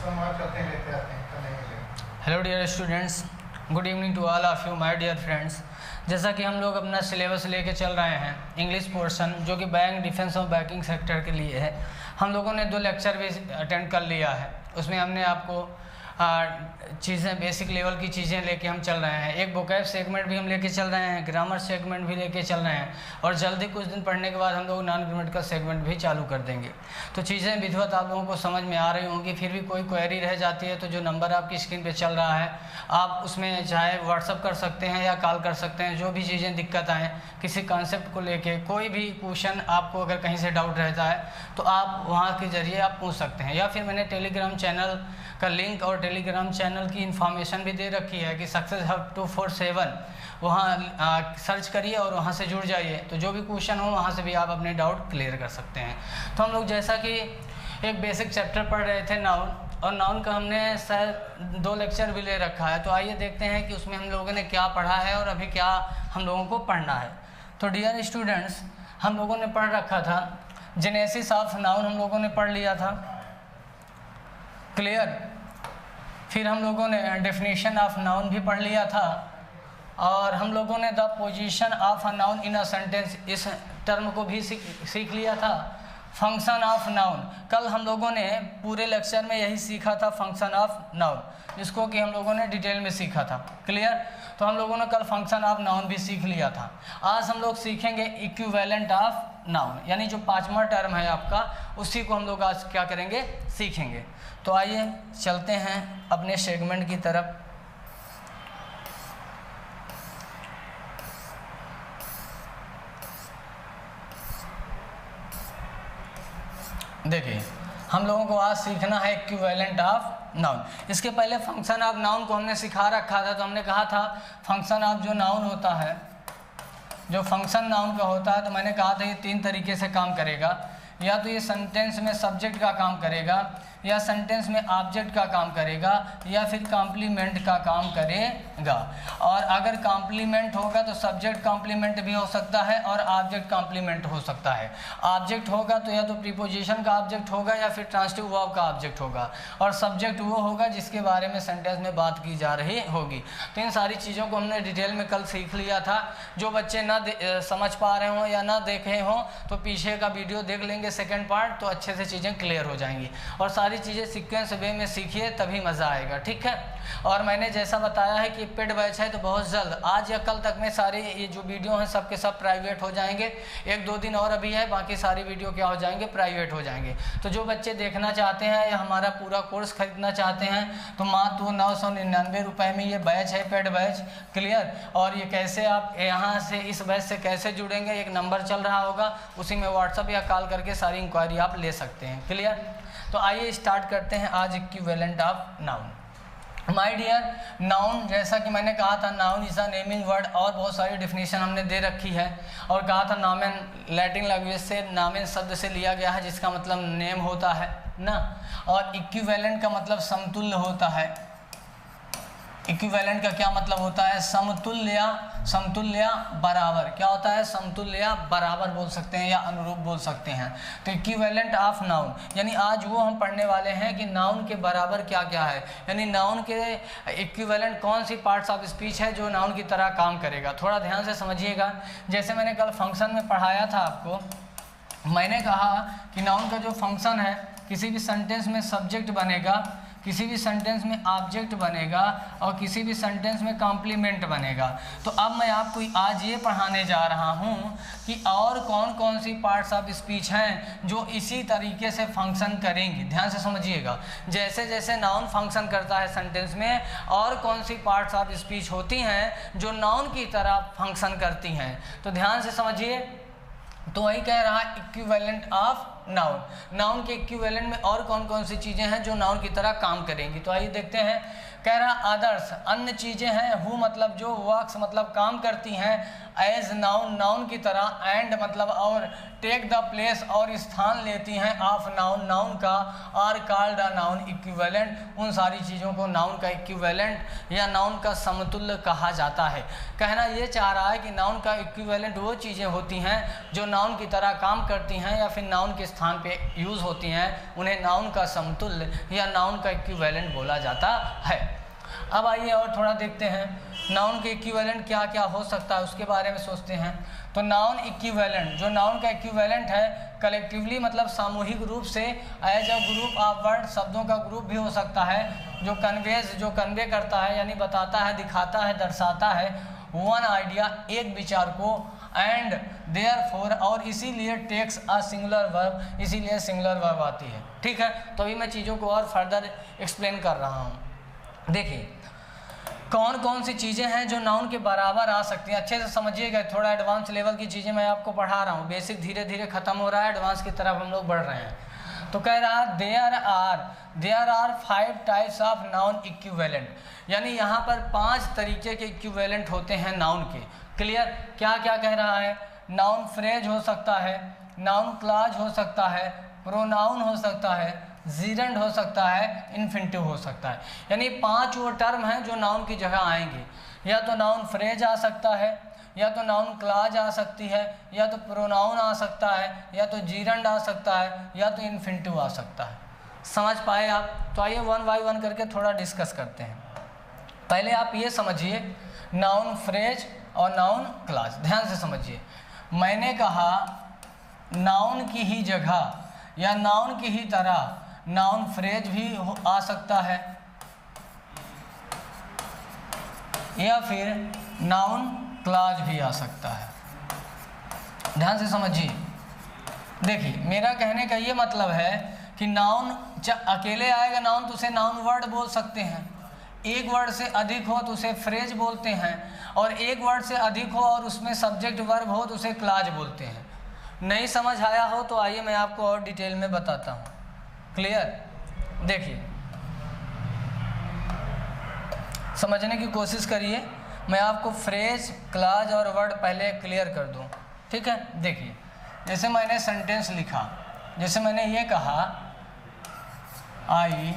सोमवार चलते हैं, लेते आते हैं, कल नहीं मिलेगा। Hello dear students, good evening to all of you my dear friends. जैसा कि हम लोग अपना सिलेबस लेके चल रहे हैं इंग्लिश पोर्शन, जो कि बैंक, डिफेंस और बैंकिंग सेक्टर के लिए है। हम लोगों ने 2 लेक्चर भी अटेंड कर लिया है। उसमें हमने आपको चीज़ें, बेसिक लेवल की चीज़ें लेके हम चल रहे हैं। एक वोकैब सेगमेंट भी हम लेके चल रहे हैं, ग्रामर सेगमेंट भी लेके चल रहे हैं, और जल्दी कुछ दिन पढ़ने के बाद हम लोग नॉन ग्रामेटिकल सेगमेंट भी चालू कर देंगे। तो चीज़ें विधिवत आप लोगों को समझ में आ रही होंगी। फिर भी कोई क्वेरी रह जाती है तो जो नंबर आपकी स्क्रीन पे चल रहा है, आप उसमें चाहे व्हाट्सअप कर सकते हैं या कॉल कर सकते हैं। जो भी चीज़ें दिक्कत आएँ किसी कॉन्सेप्ट को लेके, कोई भी क्वेश्चन आपको अगर कहीं से डाउट रहता है तो आप वहाँ के ज़रिए आप पूछ सकते हैं। या फिर मैंने टेलीग्राम चैनल का लिंक और टेलीग्राम चैनल की इन्फॉर्मेशन भी दे रखी है कि सक्सेस हब 247, वहाँ सर्च करिए और वहाँ से जुड़ जाइए। तो जो भी क्वेश्चन हो वहाँ से भी आप अपने डाउट क्लियर कर सकते हैं। तो हम लोग जैसा कि एक बेसिक चैप्टर पढ़ रहे थे नाउन, और नाउन का हमने शायद 2 लेक्चर भी ले रखा है। तो आइए देखते हैं कि उसमें हम लोगों ने क्या पढ़ा है और अभी क्या हम लोगों को पढ़ना है। तो डियर स्टूडेंट्स, हम लोगों ने पढ़ रखा था जेनेसिस ऑफ नाउन, हम लोगों ने पढ़ लिया था, क्लियर। फिर हम लोगों ने डेफिनेशन ऑफ नाउन भी पढ़ लिया था, और हम लोगों ने the position of a noun in a sentence, इस टर्म को भी सीख लिया था। फंक्शन ऑफ नाउन, कल हम लोगों ने पूरे लेक्चर में यही सीखा था, फंक्शन ऑफ नाउन, जिसको कि हम लोगों ने डिटेल में सीखा था, क्लियर। तो हम लोगों ने कल फंक्शन ऑफ नाउन भी सीख लिया था। आज हम लोग सीखेंगे इक्विवेलेंट ऑफ नाउन, यानी जो 5वां टर्म है आपका, उसी को हम लोग आज क्या करेंगे, सीखेंगे। तो आइए चलते हैं अपने सेगमेंट की तरफ। देखिए, हम लोगों को आज सीखना है इक्विवेलेंट ऑफ नाउन। इसके पहले फंक्शन ऑफ नाउन को हमने सिखा रखा था। तो हमने कहा था फंक्शन ऑफ जो नाउन होता है, जो फंक्शन नाउन का होता है, तो मैंने कहा था ये 3 तरीके से काम करेगा। या तो ये सेंटेंस में सब्जेक्ट का काम करेगा, या सेंटेंस में ऑब्जेक्ट का काम करेगा, या फिर कॉम्प्लीमेंट का काम करेगा। और अगर कॉम्प्लीमेंट होगा तो सब्जेक्ट कॉम्प्लीमेंट भी हो सकता है और ऑब्जेक्ट कॉम्प्लीमेंट हो सकता है। ऑब्जेक्ट होगा तो या तो प्रीपोजिशन का ऑब्जेक्ट होगा या फिर ट्रांसिटिव वर्ब का ऑब्जेक्ट होगा, और सब्जेक्ट वो होगा जिसके बारे में सेंटेंस में बात की जा रही होगी। तो इन सारी चीज़ों को हमने डिटेल में कल सीख लिया था। जो बच्चे ना समझ पा रहे हों या ना देखे हों तो पीछे का वीडियो देख लेंगे, सेकेंड पार्ट, तो अच्छे से चीज़ें क्लियर हो जाएंगी। और सारी चीज़ें सीक्वेंस वे में सीखिए, तभी मज़ा आएगा, ठीक है। और मैंने जैसा बताया है कि पेड बैच है, तो बहुत जल्द आज या कल तक में सारे ये जो वीडियो हैं सबके सब प्राइवेट हो जाएंगे। 1-2 दिन और अभी है, बाकी सारी वीडियो क्या हो जाएंगे, प्राइवेट हो जाएंगे। तो जो बच्चे देखना चाहते हैं या हमारा पूरा कोर्स खरीदना चाहते हैं तो मात्र 999 रुपये में ये बैच है, पेड बैच, क्लियर। और ये कैसे आप यहाँ से इस बैच से कैसे जुड़ेंगे, एक नंबर चल रहा होगा, उसी में व्हाट्सअप या कॉल करके सारी इंक्वायरी आप ले सकते हैं, क्लियर। तो आइए स्टार्ट करते हैं आज equivalent of noun. My dear, noun, जैसा कि मैंने कहा था, noun is a naming word, और बहुत सारी डिफिनीशन हमने दे रखी है। और कहा था नामेन लैटिन लैंग्वेज से नामेन शब्द से लिया गया है, जिसका मतलब नेम होता है ना। और इक्विवेलेंट का मतलब समतुल्य होता है। इक्विवेलेंट का क्या मतलब होता है, समतुल्य, समतुल्य बराबर। क्या होता है, समतुल्य बराबर बोल सकते हैं या अनुरूप बोल सकते हैं। तो इक्विवेलेंट ऑफ नाउन, यानी आज वो हम पढ़ने वाले हैं कि नाउन के बराबर क्या क्या है, यानी नाउन के इक्विवेलेंट कौन सी पार्ट्स ऑफ स्पीच है जो नाउन की तरह काम करेगा। थोड़ा ध्यान से समझिएगा। जैसे मैंने कल फंक्शन में पढ़ाया था आपको, मैंने कहा कि नाउन का जो फंक्शन है, किसी भी सेंटेंस में सब्जेक्ट बनेगा, किसी भी सेंटेंस में ऑब्जेक्ट बनेगा, और किसी भी सेंटेंस में कॉम्प्लीमेंट बनेगा। तो अब मैं आपको आज ये पढ़ाने जा रहा हूँ कि और कौन कौन सी पार्ट्स ऑफ स्पीच हैं जो इसी तरीके से फंक्शन करेंगी। ध्यान से समझिएगा, जैसे जैसे नाउन फंक्शन करता है सेंटेंस में, और कौन सी पार्ट्स ऑफ स्पीच होती हैं जो नाउन की तरह फंक्शन करती हैं। तो ध्यान से समझिए। तो वही कह रहा है इक्विवेलेंट ऑफ नाउन, नाउन के इक्विवेलेंट में और कौन कौन सी चीज़ें हैं जो नाउन की तरह काम करेंगी। तो आइए देखते हैं। कह रहा अदर्स, अन्य चीज़ें हैं, हु मतलब जो, वर्क्स मतलब काम करती हैं, एज नाउन, नाउन की तरह, एंड मतलब और, टेक द प्लेस और स्थान लेती हैं, ऑफ नाउन, नाउन का, are called a noun equivalent, उन सारी चीज़ों को नाउन का इक्विवेलेंट या नाउन का समतुल्य कहा जाता है। कहना ये चाह रहा है कि नाउन का इक्विवेलेंट वो चीज़ें होती हैं जो नाउन की तरह काम करती हैं या फिर नाउन के स्थान पे यूज़ होती हैं उन्हें नाउन का समतुल्य या नाउन का इक्विवेलेंट बोला जाता है। अब आइए और थोड़ा देखते हैं नाउन के इक्विवेलेंट क्या क्या हो सकता है, उसके बारे में सोचते हैं। तो नाउन इक्विवेलेंट, जो नाउन का इक्विवेलेंट है कलेक्टिवली मतलब सामूहिक रूप से, as a group of word, शब्दों का ग्रुप भी हो सकता है, जो कन्वे करता है यानी बताता है, दिखाता है, दर्शाता है वन आइडिया, एक विचार को, एंड देयरफॉर, और इसीलिए टेक्स अ सिंगुलर वर्ब, इसीलिए सिंगुलर वर्ब आती है। ठीक है, तो अभी मैं चीज़ों को और फर्दर एक्सप्लेन कर रहा हूँ। देखिए कौन कौन सी चीज़ें हैं जो नाउन के बराबर आ सकती हैं, अच्छे से समझिएगा। थोड़ा एडवांस लेवल की चीज़ें मैं आपको पढ़ा रहा हूँ, बेसिक धीरे धीरे ख़त्म हो रहा है, एडवांस की तरफ हम लोग बढ़ रहे हैं। तो कह रहा है there are 5 types of noun equivalent, यानी यहाँ पर 5 तरीके के इक्विवेलेंट होते हैं नाउन के। क्लियर? क्या क्या कह रहा है? नाउन फ्रेज हो सकता है, नाउन क्लॉज हो सकता है, प्रोनाउन हो सकता है, जीरेंड हो सकता है, इन्फिनिटिव हो सकता है। यानी 5 वो टर्म हैं जो नाउन की जगह आएंगे। या तो नाउन फ्रेज आ सकता है, या तो नाउन क्लॉज आ सकती है, या तो प्रोनाउन आ सकता है, या तो जीरेंड आ सकता है, या तो इन्फिनिटिव आ सकता है। समझ पाए आप? तो आइए वन बाय वन करके थोड़ा डिस्कस करते हैं। पहले आप ये समझिए नाउन फ्रेज और नाउन क्लॉज, ध्यान से समझिए। मैंने कहा नाउन की ही जगह या नाउन की ही तरह नाउन फ्रेज भी आ सकता है, या फिर नाउन क्लॉज भी आ सकता है। ध्यान से समझिए। देखिए मेरा कहने का ये मतलब है कि नाउन अकेले आएगा नाउन तो उसे नाउन वर्ड बोल सकते हैं, एक वर्ड से अधिक हो तो उसे फ्रेज बोलते हैं, और एक वर्ड से अधिक हो और उसमें सब्जेक्ट वर्ब हो तो उसे क्लॉज बोलते हैं। नहीं समझ आया हो तो आइए मैं आपको और डिटेल में बताता हूँ। क्लियर? देखिए समझने की कोशिश करिए, मैं आपको फ्रेज, क्लॉज और वर्ड पहले क्लियर कर दूँ। ठीक है? देखिए जैसे मैंने सेंटेंस लिखा, जैसे मैंने ये कहा आई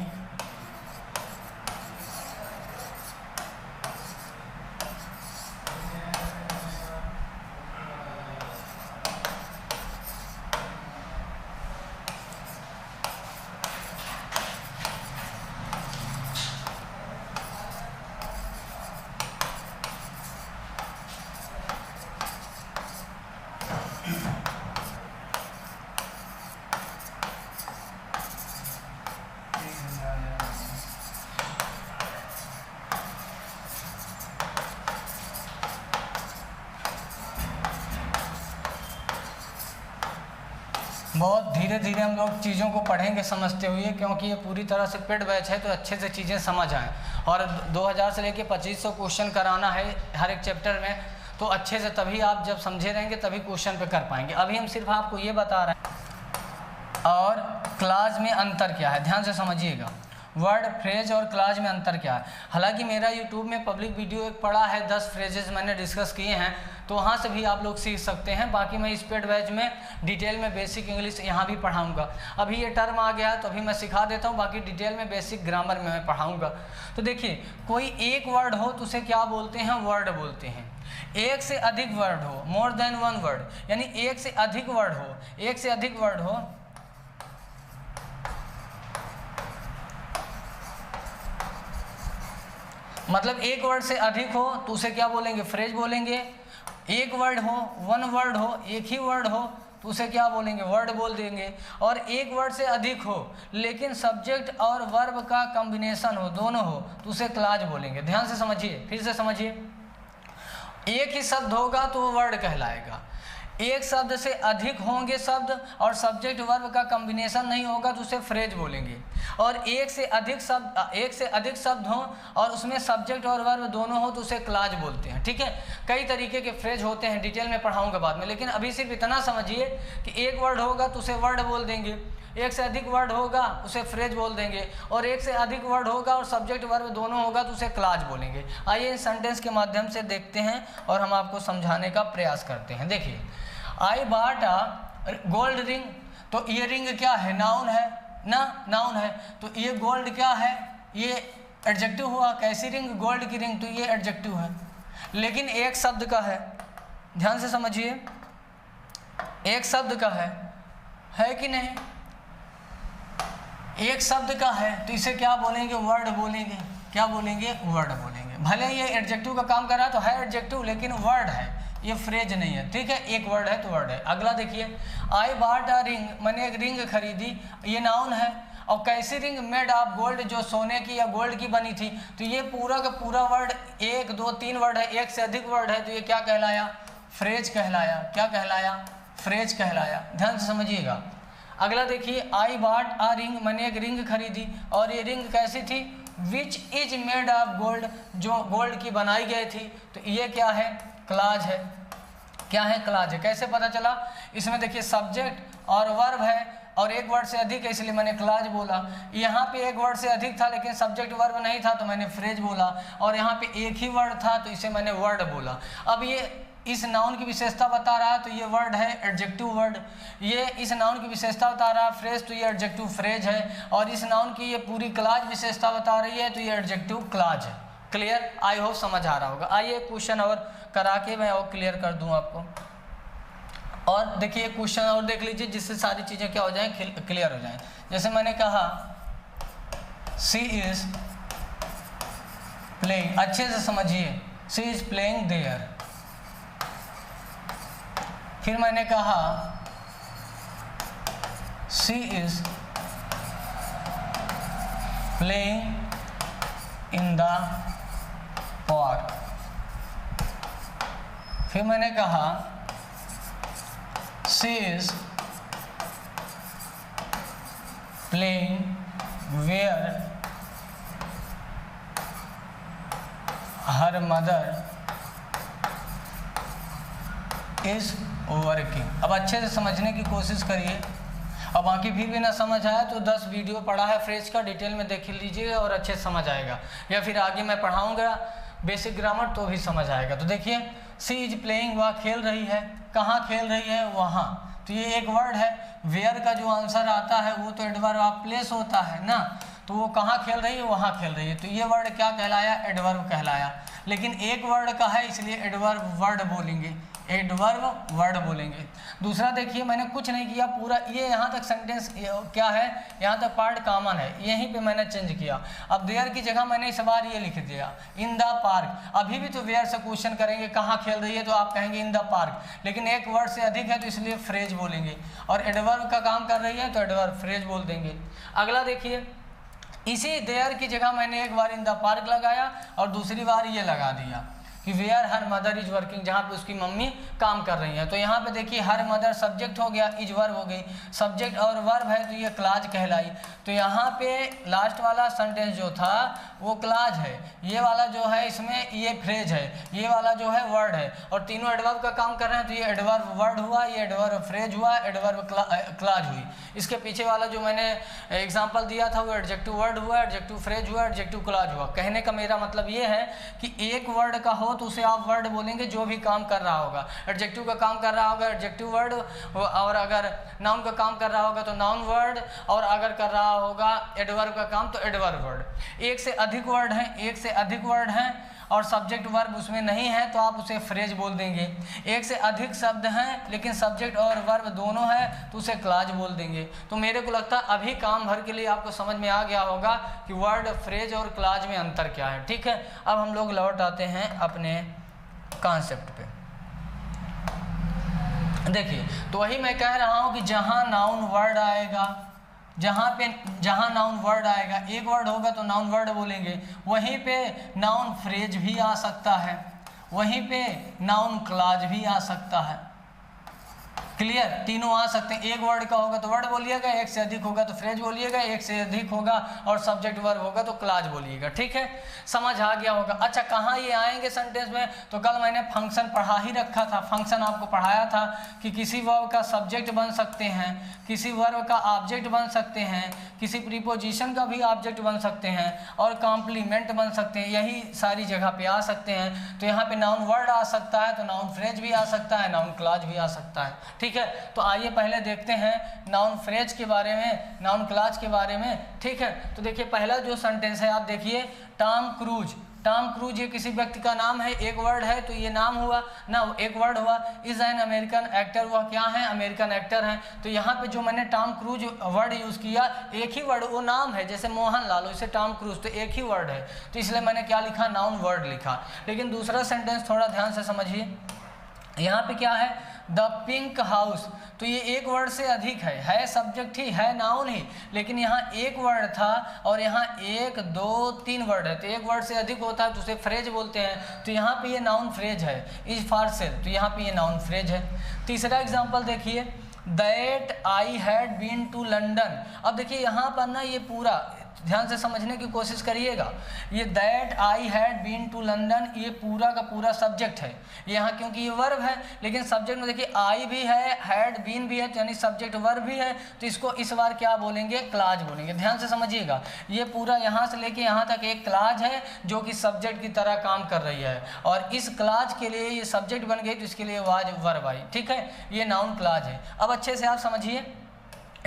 बहुत धीरे धीरे हम लोग चीज़ों को पढ़ेंगे समझते हुए, क्योंकि ये पूरी तरह से पेड बैच है तो अच्छे से चीज़ें समझ आएँ। और 2000 से लेके 2500 क्वेश्चन कराना है हर एक चैप्टर में, तो अच्छे से तभी आप जब समझे रहेंगे तभी क्वेश्चन पे कर पाएंगे। अभी हम सिर्फ आपको ये बता रहे हैं। और क्लॉज में अंतर क्या है, ध्यान से समझिएगा। वर्ड, फ्रेज और क्लॉज में अंतर क्या है। हालांकि मेरा यूट्यूब में पब्लिक वीडियो एक पड़ा है, 10 फ्रेजेस मैंने डिस्कस किए हैं, तो वहाँ से भी आप लोग सीख सकते हैं। बाकी मैं इस पेड बैच में डिटेल में बेसिक इंग्लिश यहाँ भी पढ़ाऊँगा। अभी ये टर्म आ गया तो अभी मैं सिखा देता हूँ, बाकी डिटेल में बेसिक ग्रामर में मैं पढ़ाऊँगा। तो देखिए कोई एक वर्ड हो तो उसे क्या बोलते हैं? वर्ड बोलते हैं। एक से अधिक वर्ड हो, मोर देन वन वर्ड, यानी एक से अधिक वर्ड हो, एक से अधिक वर्ड हो, मतलब एक वर्ड से अधिक हो तो उसे क्या बोलेंगे? फ्रेज बोलेंगे। एक वर्ड हो, वन वर्ड हो, एक ही वर्ड हो तो उसे क्या बोलेंगे? वर्ड बोल देंगे। और एक वर्ड से अधिक हो लेकिन सब्जेक्ट और वर्ब का कॉम्बिनेशन हो, दोनों हो, तो उसे क्लॉज बोलेंगे। ध्यान से समझिए, फिर से समझिए। एक ही शब्द होगा तो वो वर्ड कहलाएगा। एक शब्द से अधिक होंगे शब्द और सब्जेक्ट वर्ब का कॉम्बिनेशन नहीं होगा तो उसे फ्रेज बोलेंगे। और एक से अधिक शब्द हों और उसमें सब्जेक्ट और वर्ब दोनों हो तो उसे क्लॉज बोलते हैं। ठीक है? कई तरीके के फ्रेज होते हैं, डिटेल में पढ़ाऊंगा बाद में, लेकिन अभी सिर्फ इतना समझिए कि एक वर्ड होगा तो उसे वर्ड बोल देंगे, एक से अधिक वर्ड होगा उसे फ्रेज बोल देंगे, और एक से अधिक वर्ड होगा और सब्जेक्ट वर्ब दोनों होगा तो उसे क्लॉज बोलेंगे। आइए इस सेंटेंस के माध्यम से देखते हैं और हम आपको समझाने का प्रयास करते हैं। देखिए, I bought a gold ring, तो ये रिंग क्या है? नाउन है ना, नाउन है। तो ये गोल्ड क्या है? ये एडजेक्टिव हुआ। कैसी रिंग? गोल्ड की रिंग, तो ये एडजेक्टिव है, लेकिन एक शब्द का है। ध्यान से समझिए, एक शब्द का है, है कि नहीं? एक शब्द का है तो इसे क्या बोलेंगे? वर्ड बोलेंगे। क्या बोलेंगे? वर्ड बोलेंगे। भले ये एडजेक्टिव का काम कर रहा है तो है एडजेक्टिव, लेकिन वर्ड है, ये फ्रेज नहीं है, ठीक है? एक वर्ड है तो वर्ड है। अगला देखिए, आई बॉट अ रिंग, मैंने एक रिंग खरीदी, ये नाउन है। और कैसी रिंग? मेड ऑफ गोल्ड, जो सोने की या गोल्ड की बनी थी। तो ये पूरा का पूरा वर्ड 1 2 3 वर्ड है, एक से अधिक वर्ड है, तो ये क्या कहलाया? फ्रेज कहलाया। क्या कहलाया? फ्रेज कहलाया। ध्यान से समझिएगा। अगला देखिए, आई बॉट अ रिंग, मैंने एक रिंग खरीदी, और ये रिंग कैसी थी? Which is made of gold, जो गोल्ड की बनाई गई थी। तो ये क्या है? क्लॉज है। क्या है? क्लॉज है। कैसे पता चला? इसमें देखिए सब्जेक्ट और वर्ब है, और एक वर्ड से अधिक है, इसलिए मैंने क्लॉज बोला। यहाँ पे एक वर्ड से अधिक था लेकिन सब्जेक्ट वर्ब नहीं था, तो मैंने फ्रेज बोला। और यहाँ पे एक ही वर्ड था तो इसे मैंने वर्ड बोला। अब ये इस नाउन की विशेषता बता रहा है तो ये वर्ड है एडजेक्टिव वर्ड। ये इस नाउन की विशेषता बता रहा है फ्रेज, तो ये एडजेक्टिव फ्रेज है। और इस नाउन की ये पूरी क्लॉज विशेषता बता रही है तो ये एडजेक्टिव क्लॉज है। क्लियर? आई होप समझ आ रहा होगा। आइए क्वेश्चन और करा के मैं और क्लियर कर दूं आपको। और देखिए क्वेश्चन और देख लीजिए, जिससे सारी चीज़ें क्या हो जाएं? क्लियर हो जाएं। जैसे मैंने कहा सी इज प्लेइंग, अच्छे से समझिए, सी इज प्लेइंग देयर। फिर मैंने कहा she is playing in the park. फिर मैंने कहा she is playing where her mother is working. अब अच्छे से समझने की कोशिश करिए। अब बाकी फिर भी ना समझ आया तो 10 वीडियो पढ़ा है फ्रेज का, डिटेल में देख लीजिएगा और अच्छे से समझ आएगा। या फिर आगे मैं पढ़ाऊंगा बेसिक ग्रामर तो भी समझ आएगा। तो देखिए, सी इज प्लेइंग, वह खेल रही है। कहाँ खेल रही है? वहाँ। तो ये एक वर्ड है। वेयर का जो आंसर आता है वो तो एडवर्ब ऑफ प्लेस होता है ना, तो वो कहाँ खेल रही है? वहाँ खेल रही है। तो ये वर्ड क्या कहलाया? एडवर्ब कहलाया। लेकिन एक वर्ड का है इसलिए एडवर्ब वर्ड बोलेंगे, एडवर्ब वर्ड बोलेंगे। दूसरा देखिए, मैंने कुछ नहीं किया, पूरा ये यहाँ तक सेंटेंस क्या है, यहाँ तक पार्ट कॉमन है, यहीं पे मैंने चेंज किया। अब देयर की जगह मैंने इस बार ये लिख दिया इन द पार्क। अभी भी तो वेयर से क्वेश्चन करेंगे कहाँ खेल रही है तो आप कहेंगे इन द पार्क, लेकिन एक वर्ड से अधिक है तो इसलिए फ्रेज बोलेंगे। और एडवर्ब का काम कर रही है तो एडवर्ब फ्रेज बोल देंगे। अगला देखिए, इसी देयर की जगह मैंने एक बार इन द पार्क लगाया और दूसरी बार ये लगा दिया कि where her mother is working, जहाँ पे उसकी मम्मी काम कर रही है। तो यहाँ पे देखिए हर मदर सब्जेक्ट हो गया, इज वर्ब हो गई, सब्जेक्ट और वर्ब है तो ये क्लाज कहलाई। तो यहाँ पे लास्ट वाला सेंटेंस जो था वो क्लाज है, ये वाला जो है इसमें ये फ्रेज है, ये वाला जो है वर्ड है, और तीनों एडवर्ब का काम कर रहे हैं। तो ये एडवर्ब वर्ड हुआ, ये एडवर्ब फ्रेज हुआ, एडवर्ब क्लाज हुई। इसके पीछे वाला जो मैंने एग्जाम्पल दिया था वो एडजेक्टिव वर्ड हुआ, एडजेक्टिव फ्रेज हुआ, एडजेक्टिव क्लाज हुआ। कहने का मेरा मतलब ये है कि एक वर्ड का हो तो उसे आप वर्ड बोलेंगे जो भी काम कर रहा होगा। एडजेक्टिव का काम कर रहा होगा एडजेक्टिव वर्ड, और अगर नाउन का काम कर रहा होगा तो नाउन वर्ड, और अगर कर रहा होगा एडवर्ब का काम तो एडवर्ब वर्ड। एक से अधिक वर्ड हैं, एक से अधिक वर्ड हैं और सब्जेक्ट वर्ब उसमें नहीं है तो आप उसे फ्रेज बोल देंगे। एक से अधिक शब्द हैं लेकिन सब्जेक्ट और वर्ब दोनों है तो उसे क्लाज बोल देंगे। तो मेरे को लगता है अभी काम भर के लिए आपको समझ में आ गया होगा कि वर्ड, फ्रेज और क्लाज में अंतर क्या है। ठीक है, अब हम लोग लौट आते हैं अपने कॉन्सेप्ट पे। देखिए, तो वही मैं कह रहा हूँ कि जहाँ नाउन वर्ड आएगा, जहाँ नाउन वर्ड आएगा, एक वर्ड होगा तो नाउन वर्ड बोलेंगे, वहीं पे नाउन फ्रेज भी आ सकता है, वहीं पे नाउन क्लाज भी आ सकता है। क्लियर? तीनों आ सकते हैं। एक वर्ड का होगा तो वर्ड बोलिएगा, एक से अधिक होगा तो फ्रेज बोलिएगा, एक से अधिक होगा और सब्जेक्ट वर्ब होगा तो क्लाज बोलिएगा। ठीक है, समझ आ गया होगा। अच्छा, कहाँ ये आएंगे सेंटेंस में? तो कल मैंने फंक्शन पढ़ा ही रखा था, फंक्शन आपको पढ़ाया था कि किसी वर्ब का सब्जेक्ट बन सकते हैं, किसी वर्ब का ऑब्जेक्ट बन सकते हैं, किसी प्रीपोजिशन का भी ऑब्जेक्ट बन सकते हैं और कॉम्प्लीमेंट बन सकते हैं, यही सारी जगह पे आ सकते हैं। तो यहाँ पे नाउन वर्ड आ सकता है तो नाउन फ्रेज भी आ सकता है, नाउन क्लाज भी आ सकता है। ठीक है, तो आइए पहले देखते हैं नाउन फ्रेज के बारे में, नाउन क्लाज के बारे में। ठीक है, तो देखिए पहला जो सेंटेंस है आप देखिए, टॉम क्रूज टॉम क्रूज ये किसी व्यक्ति का नाम है, एक वर्ड है तो ये नाम हुआ ना, एक वर्ड हुआ। इज एन अमेरिकन एक्टर, वह क्या है, अमेरिकन एक्टर हैं। तो यहाँ पे जो मैंने टॉम क्रूज वर्ड यूज़ किया, एक ही वर्ड, वो नाम है, जैसे मोहन लाल वैसे टॉम क्रूज, तो एक ही वर्ड है, तो इसलिए मैंने क्या लिखा, नाउन वर्ड लिखा। लेकिन दूसरा सेंटेंस थोड़ा ध्यान से समझिए, यहाँ पे क्या है, द पिंक हाउस, तो ये एक वर्ड से अधिक है सब्जेक्ट ही, है नाउन ही, लेकिन यहाँ एक वर्ड था और यहाँ 1 2 3 वर्ड है, तो एक वर्ड से अधिक होता है तो उसे फ्रेज बोलते हैं। तो यहाँ पे ये नाउन फ्रेज है, इज फॉर सेल, तो यहाँ पे ये नाउन फ्रेज है। तीसरा एग्जाम्पल देखिए, that I had been to London. अब देखिए यहाँ पर ना ये पूरा ध्यान से समझने की कोशिश करिएगा, ये that I had been to London ये पूरा का पूरा सब्जेक्ट है यहाँ, क्योंकि ये वर्ब है, लेकिन सब्जेक्ट में देखिए आई भी है, हैड बीन भी है, तो यानी सब्जेक्ट वर्ब भी है, तो इसको इस बार क्या बोलेंगे, क्लाज बोलेंगे। ध्यान से समझिएगा, ये पूरा यहाँ से लेके यहाँ तक एक क्लाज है जो कि सब्जेक्ट की तरह काम कर रही है, और इस क्लाज के लिए ये सब्जेक्ट बन गई तो इसके लिए वाज वर्ब आई, ठीक है, ये नाउन क्लाज है। अब अच्छे से आप समझिए,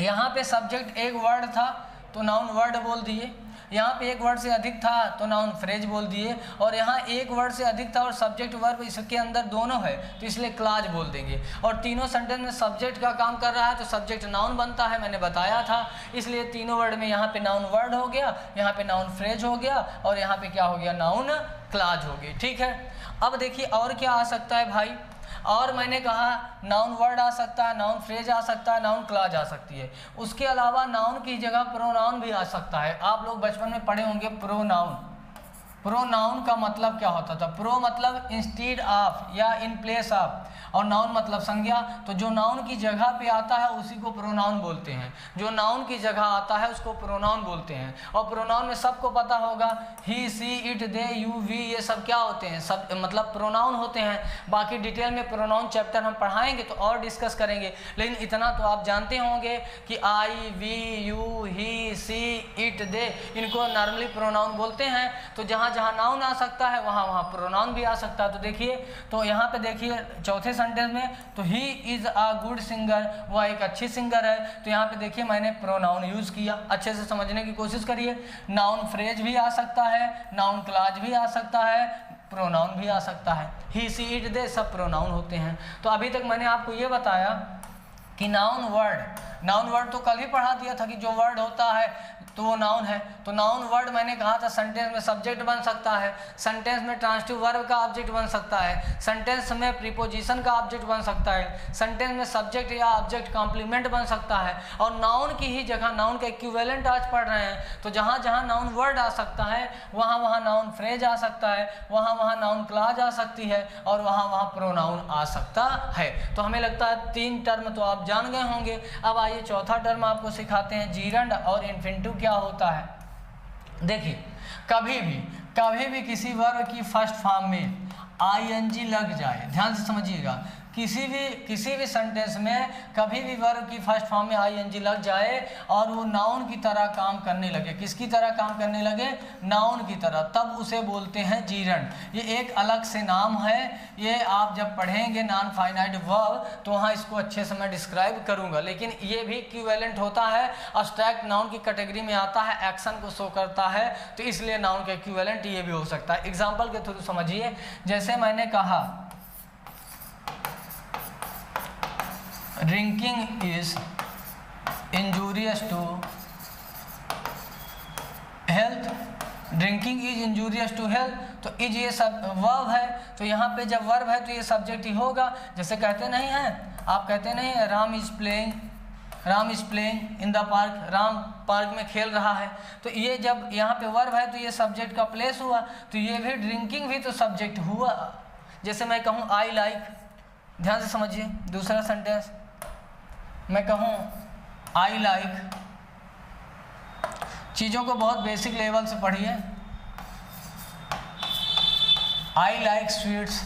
यहाँ पे सब्जेक्ट एक वर्ड था तो नाउन वर्ड बोल दिए, यहाँ पे एक वर्ड से अधिक था तो नाउन फ्रेज बोल दिए, और यहाँ एक वर्ड से अधिक था और सब्जेक्ट वर्ब इसके अंदर दोनों है तो इसलिए क्लाज बोल देंगे। और तीनों सेंटेंस में सब्जेक्ट का काम कर रहा है तो सब्जेक्ट नाउन बनता है, मैंने बताया था, इसलिए तीनों वर्ड में यहाँ पे नाउन वर्ड हो गया, यहाँ पे नाउन फ्रेज हो गया, और यहाँ पे क्या हो गया, नाउन क्लाज हो गई, ठीक है। अब देखिए और क्या आ सकता है भाई, और मैंने कहा नाउन वर्ड आ सकता है, नाउन फ्रेज आ सकता है, नाउन क्लाज आ सकती है, उसके अलावा नाउन की जगह प्रोनाउन भी आ सकता है। आप लोग बचपन में पढ़े होंगे प्रोनाउन, प्रोनाउन का मतलब क्या होता था, प्रो मतलब इंस्टीड ऑफ या इन प्लेस ऑफ, और नाउन मतलब संज्ञा, तो जो नाउन की जगह पे आता है उसी को प्रोनाउन बोलते हैं, जो नाउन की जगह आता है उसको प्रोनाउन बोलते हैं। और प्रोनाउन में सबको पता होगा, he she it they you we, ये सब क्या होते हैं, सब मतलब प्रोनाउन होते हैं। बाकी डिटेल में प्रोनाउन चैप्टर हम पढ़ाएंगे तो और डिस्कस करेंगे, लेकिन इतना तो आप जानते होंगे कि I we you he she it they, इनको नॉर्मली प्रोनाउन बोलते हैं। तो जहाँ जहाँ नाउन आ सकता है वहाँ वहाँ प्रोनाउन भी आ सकता है। तो देखिए, तो यहाँ पे देखिए चौथे सेंटेंस में, तो he is a good singer, वह एक अच्छी सिंगर है, तो यहाँ पे देखिए मैंने प्रोनाउन यूज़ किया। अच्छे से समझने की कोशिश करिए, नाउन फ्रेज भी आ सकता है, नाउन क्लाज भी आ सकता है, प्रोनाउन भी आ सकता है, ही सी इट दे सब प्रोनाउन होते हैं। तो अभी तक मैंने आपको ये बताया कि नाउन वर्ड तो कल ही पढ़ा दिया था कि जो वर्ड होता है तो वो नाउन है। तो नाउन वर्ड मैंने कहा था सेंटेंस में सब्जेक्ट बन सकता है, सेंटेंस में ट्रांसिटिव वर्ब का ऑब्जेक्ट बन सकता है, सेंटेंस में प्रीपोजिशन का ऑब्जेक्ट बन सकता है, सेंटेंस में सब्जेक्ट या ऑब्जेक्ट कॉम्प्लीमेंट बन सकता है, और नाउन की ही जगह नाउन का इक्विवेलेंट आज पढ़ रहे हैं, तो जहाँ जहाँ नाउन वर्ड आ सकता है वहाँ वहाँ नाउन फ्रेज आ सकता है, वहाँ वहाँ नाउन क्लाज आ सकती है, और वहाँ वहाँ प्रोनाउन आ सकता है। तो हमें लगता है 3 टर्म तो आप जान गए होंगे। अब आइए चौथा टर्म आपको सिखाते हैं, जीरंड और इन्फिनिटिव क्या होता है। देखिए, कभी भी किसी वर्ब की फर्स्ट फॉर्म में आईएनजी लग जाए, ध्यान से समझिएगा, किसी भी सेंटेंस में कभी भी वर्ब की फर्स्ट फॉर्म में आईएनजी लग जाए और वो नाउन की तरह काम करने लगे, किसकी तरह काम करने लगे, नाउन की तरह, तब उसे बोलते हैं जीरंड। ये एक अलग से नाम है, ये आप जब पढ़ेंगे नॉन फाइनाइट वर्ब तो वहाँ इसको अच्छे से मैं डिस्क्राइब करूँगा, लेकिन ये भी इक्विवेलेंट होता है, अब्स्ट्रैक्ट नाउन की कैटेगरी में आता है, एक्शन को शो करता है, तो इसलिए नाउन का इक्विवेलेंट ये भी हो सकता है। एग्जाम्पल के थ्रू समझिए, जैसे मैंने कहा drinking is injurious to health, drinking is injurious to health, तो इज ये सब वर्ब है, तो यहाँ पे जब वर्ब है तो ये सब्जेक्ट ही होगा। जैसे कहते नहीं हैं, आप कहते नहीं हैं Ram is playing in the park, Ram park में खेल रहा है, तो ये जब यहाँ पे वर्ब है तो ये सब्जेक्ट का प्लेस हुआ, तो ये भी ड्रिंकिंग भी तो सब्जेक्ट हुआ। जैसे मैं कहूँ आई लाइक, ध्यान से समझिए, दूसरा सेंटेंस मैं कहूँ आई लाइक, चीज़ों को बहुत बेसिक लेवल से पढ़िए, आई लाइक स्वीट्स,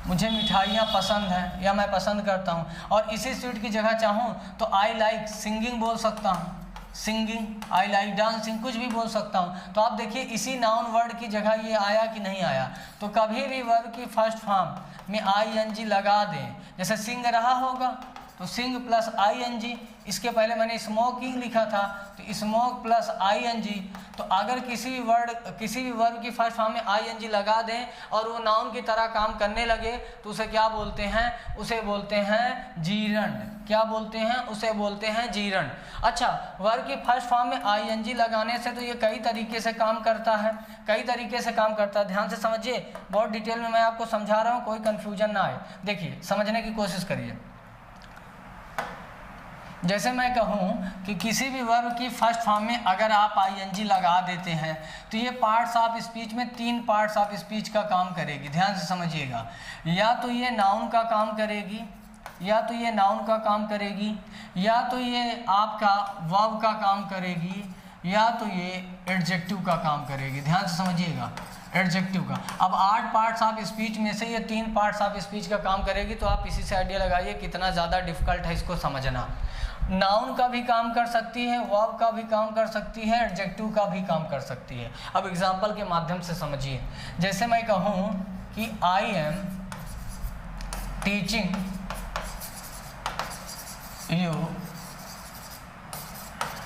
मुझे मिठाइयाँ पसंद हैं या मैं पसंद करता हूँ, और इसी स्वीट की जगह चाहूँ तो आई लाइक सिंगिंग बोल सकता हूँ, सिंगिंग, आई लाइक डांसिंग, कुछ भी बोल सकता हूँ। तो आप देखिए इसी नाउन वर्ड की जगह ये आया कि नहीं आया। तो कभी भी वर्ब की फर्स्ट फॉर्म में आईएनजी लगा दें, जैसे सिंग रहा होगा तो सिंग प्लस आईएनजी, इसके पहले मैंने स्मोकिंग लिखा था, तो स्मोक प्लस ING। तो अगर किसी भी वर्ब की फर्स्ट फॉर्म में ING लगा दें और वो नाउन की तरह काम करने लगे तो उसे क्या बोलते हैं? उसे बोलते हैं जीरंड। क्या बोलते हैं? उसे बोलते हैं जीरंड। अच्छा, वर्ब की फर्स्ट फॉर्म में ING लगाने से तो ये कई तरीके से काम करता है, कई तरीके से काम करता है। ध्यान से समझिए, बहुत डिटेल में मैं आपको समझा रहा हूँ, कोई कन्फ्यूजन ना आए। देखिए, समझने की कोशिश करिए। जैसे मैं कहूँ कि किसी भी वर्ब की फर्स्ट फॉर्म में अगर आप ING लगा देते हैं तो ये पार्ट्स ऑफ स्पीच में 3 पार्ट्स ऑफ स्पीच का काम करेगी। ध्यान से समझिएगा, या तो ये नाउन का काम करेगी, या तो ये नाउन का काम करेगी, या तो ये आपका वर्ब का काम करेगी, या तो ये एडजेक्टिव का काम करेगी। ध्यान से समझिएगा, एडजेक्टिव का। अब 8 पार्ट्स ऑफ स्पीच में से ये 3 पार्ट्स ऑफ स्पीच का काम करेगी, तो आप इसी से आइडिया लगाइए कितना ज़्यादा डिफिकल्ट है इसको समझना। नाउन का भी काम कर सकती है, वर्ब का भी काम कर सकती है, एडजेक्टिव का भी काम कर सकती है। अब एग्जांपल के माध्यम से समझिए। जैसे मैं कहूँ कि I am teaching you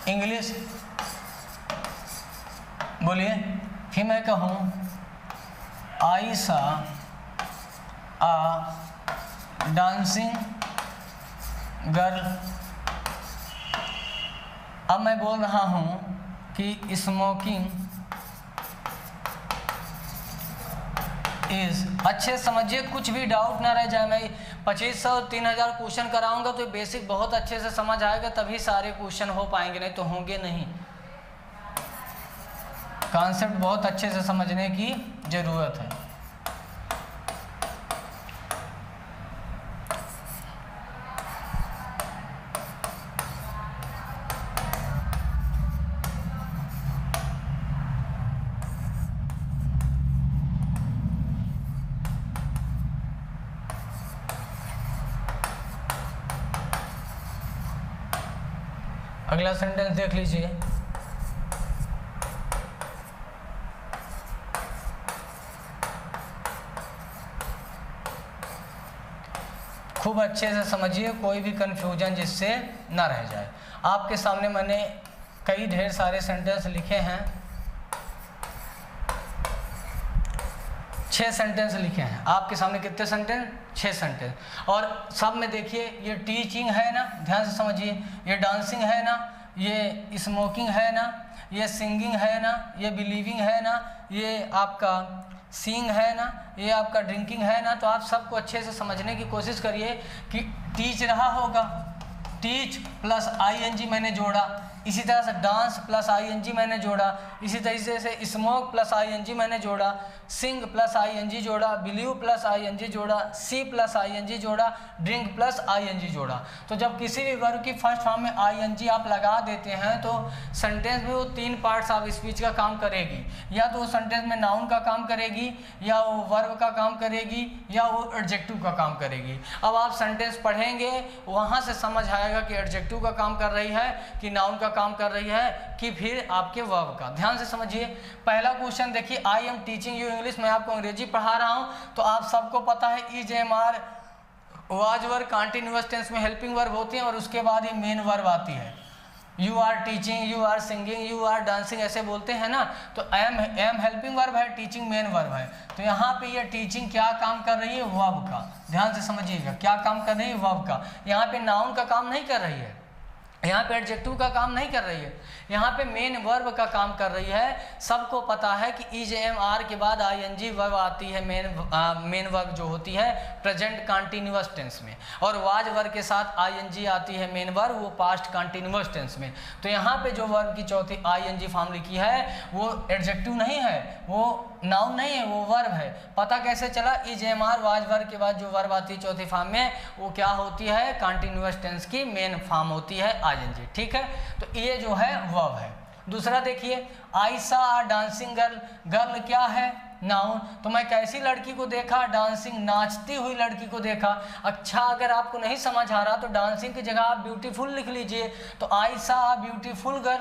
English, बोलिए। फिर मैं कहूँ आई सा आ डांसिंग गर्ल। अब मैं बोल रहा हूँ कि स्मोकिंग इज। अच्छे समझिए, कुछ भी डाउट ना रह जाए। मैं 2500-3000 क्वेश्चन कराऊंगा तो बेसिक बहुत अच्छे से समझ आएगा, तभी सारे क्वेश्चन हो पाएंगे, नहीं तो होंगे नहीं। कॉन्सेप्ट बहुत अच्छे से समझने की ज़रूरत है। अगला सेंटेंस देख लीजिए। खूब अच्छे से समझिए, कोई भी कंफ्यूजन जिससे ना रह जाए। आपके सामने मैंने कई ढेर सारे सेंटेंस लिखे हैं, 6 सेंटेंस लिखे हैं आपके सामने। कितने सेंटेंस? 6 सेंटेंस। और सब में देखिए, ये टीचिंग है ना, ध्यान से समझिए, ये डांसिंग है ना, ये स्मोकिंग है ना, ये सिंगिंग है ना, ये बिलीविंग है ना, ये आपका सीइंग है ना, ये आपका ड्रिंकिंग है ना। तो आप सबको अच्छे से समझने की कोशिश करिए कि टीच रहा होगा, टीच प्लस ING मैंने जोड़ा, इसी तरह से डांस प्लस ING मैंने जोड़ा, इसी तरीके से स्मोक प्लस ING मैंने जोड़ा, सिंग प्लस ING जोड़ा, बिलीव प्लस ING जोड़ा, सी प्लस ING जोड़ा, ड्रिंक प्लस ING जोड़ा। तो जब किसी भी वर्ब की फर्स्ट फॉर्म में ING आप लगा देते हैं तो सेंटेंस में वो 3 पार्ट्स ऑफ स्पीच का काम करेगी। या तो वो सेंटेंस में नाउन का काम करेगी, या वो वर्ब का काम करेगी, या वो एडजेक्टिव का काम करेगी। अब आप सेंटेंस पढ़ेंगे, वहाँ से समझ आएगा कि एडजेक्टिव का काम कर रही है, कि नाउन का काम कर रही है, कि फिर आपके वर्ब का। ध्यान से समझिए। पहला क्वेश्चन देखिए, I am teaching you English, मैं आपको अंग्रेजी पढ़ा रहा हूँ। तो आप सबको पता है is am are was verb continuous tense में हेल्पिंग वर्ब होती है और उसके बाद ही मेन वर्ब आती है। You are teaching, you are singing, you are dancing, ऐसे बोलते हैं ना। तो एम हेल्पिंग वर्ब है, टीचिंग मेन वर्ब है। तो यहाँ पे ये टीचिंग क्या काम कर रही है? वर्ब का। ध्यान से समझिएगा, क्या काम कर रही है? वर्ब का। यहाँ पे नाउन का काम नहीं कर रही है, यहाँ पे एडजेक्टिव का काम नहीं कर रही है, यहाँ पे मेन वर्ब का काम कर रही है। सबको पता है कि इज एम आर के बाद ING वर्ब आती है, मेन वर्ब जो होती है प्रेजेंट कंटीन्यूअस टेंस में, और वाज वर्ब के साथ ING आती है मेन वर्ब, वो पास्ट कंटीन्यूअस टेंस में। तो यहाँ पे जो वर्ब की चौथी ING फॉर्म लिखी है वो एडजेक्टिव नहीं है, वो नाउन नहीं है, वो वर्ब है। पता कैसे चला? Is am are was verb के बाद जो वर्ब आती है चौथी फॉर्म में, वो क्या होती है? कंटीन्यूअस टेंस की मेन फॉर्म होती है ING। ठीक है, तो ये जो है वर्ब है। दूसरा देखिए, आई सा डांसिंग गर्ल, गर्ल क्या है? नाउन। तो मैं कैसी लड़की को देखा? डांसिंग, नाचती हुई लड़की को देखा। अच्छा, अगर आपको नहीं समझ आ रहा तो डांसिंग की जगह आप ब्यूटीफुल लिख लीजिए। तो आई सा ब्यूटीफुल गर्ल,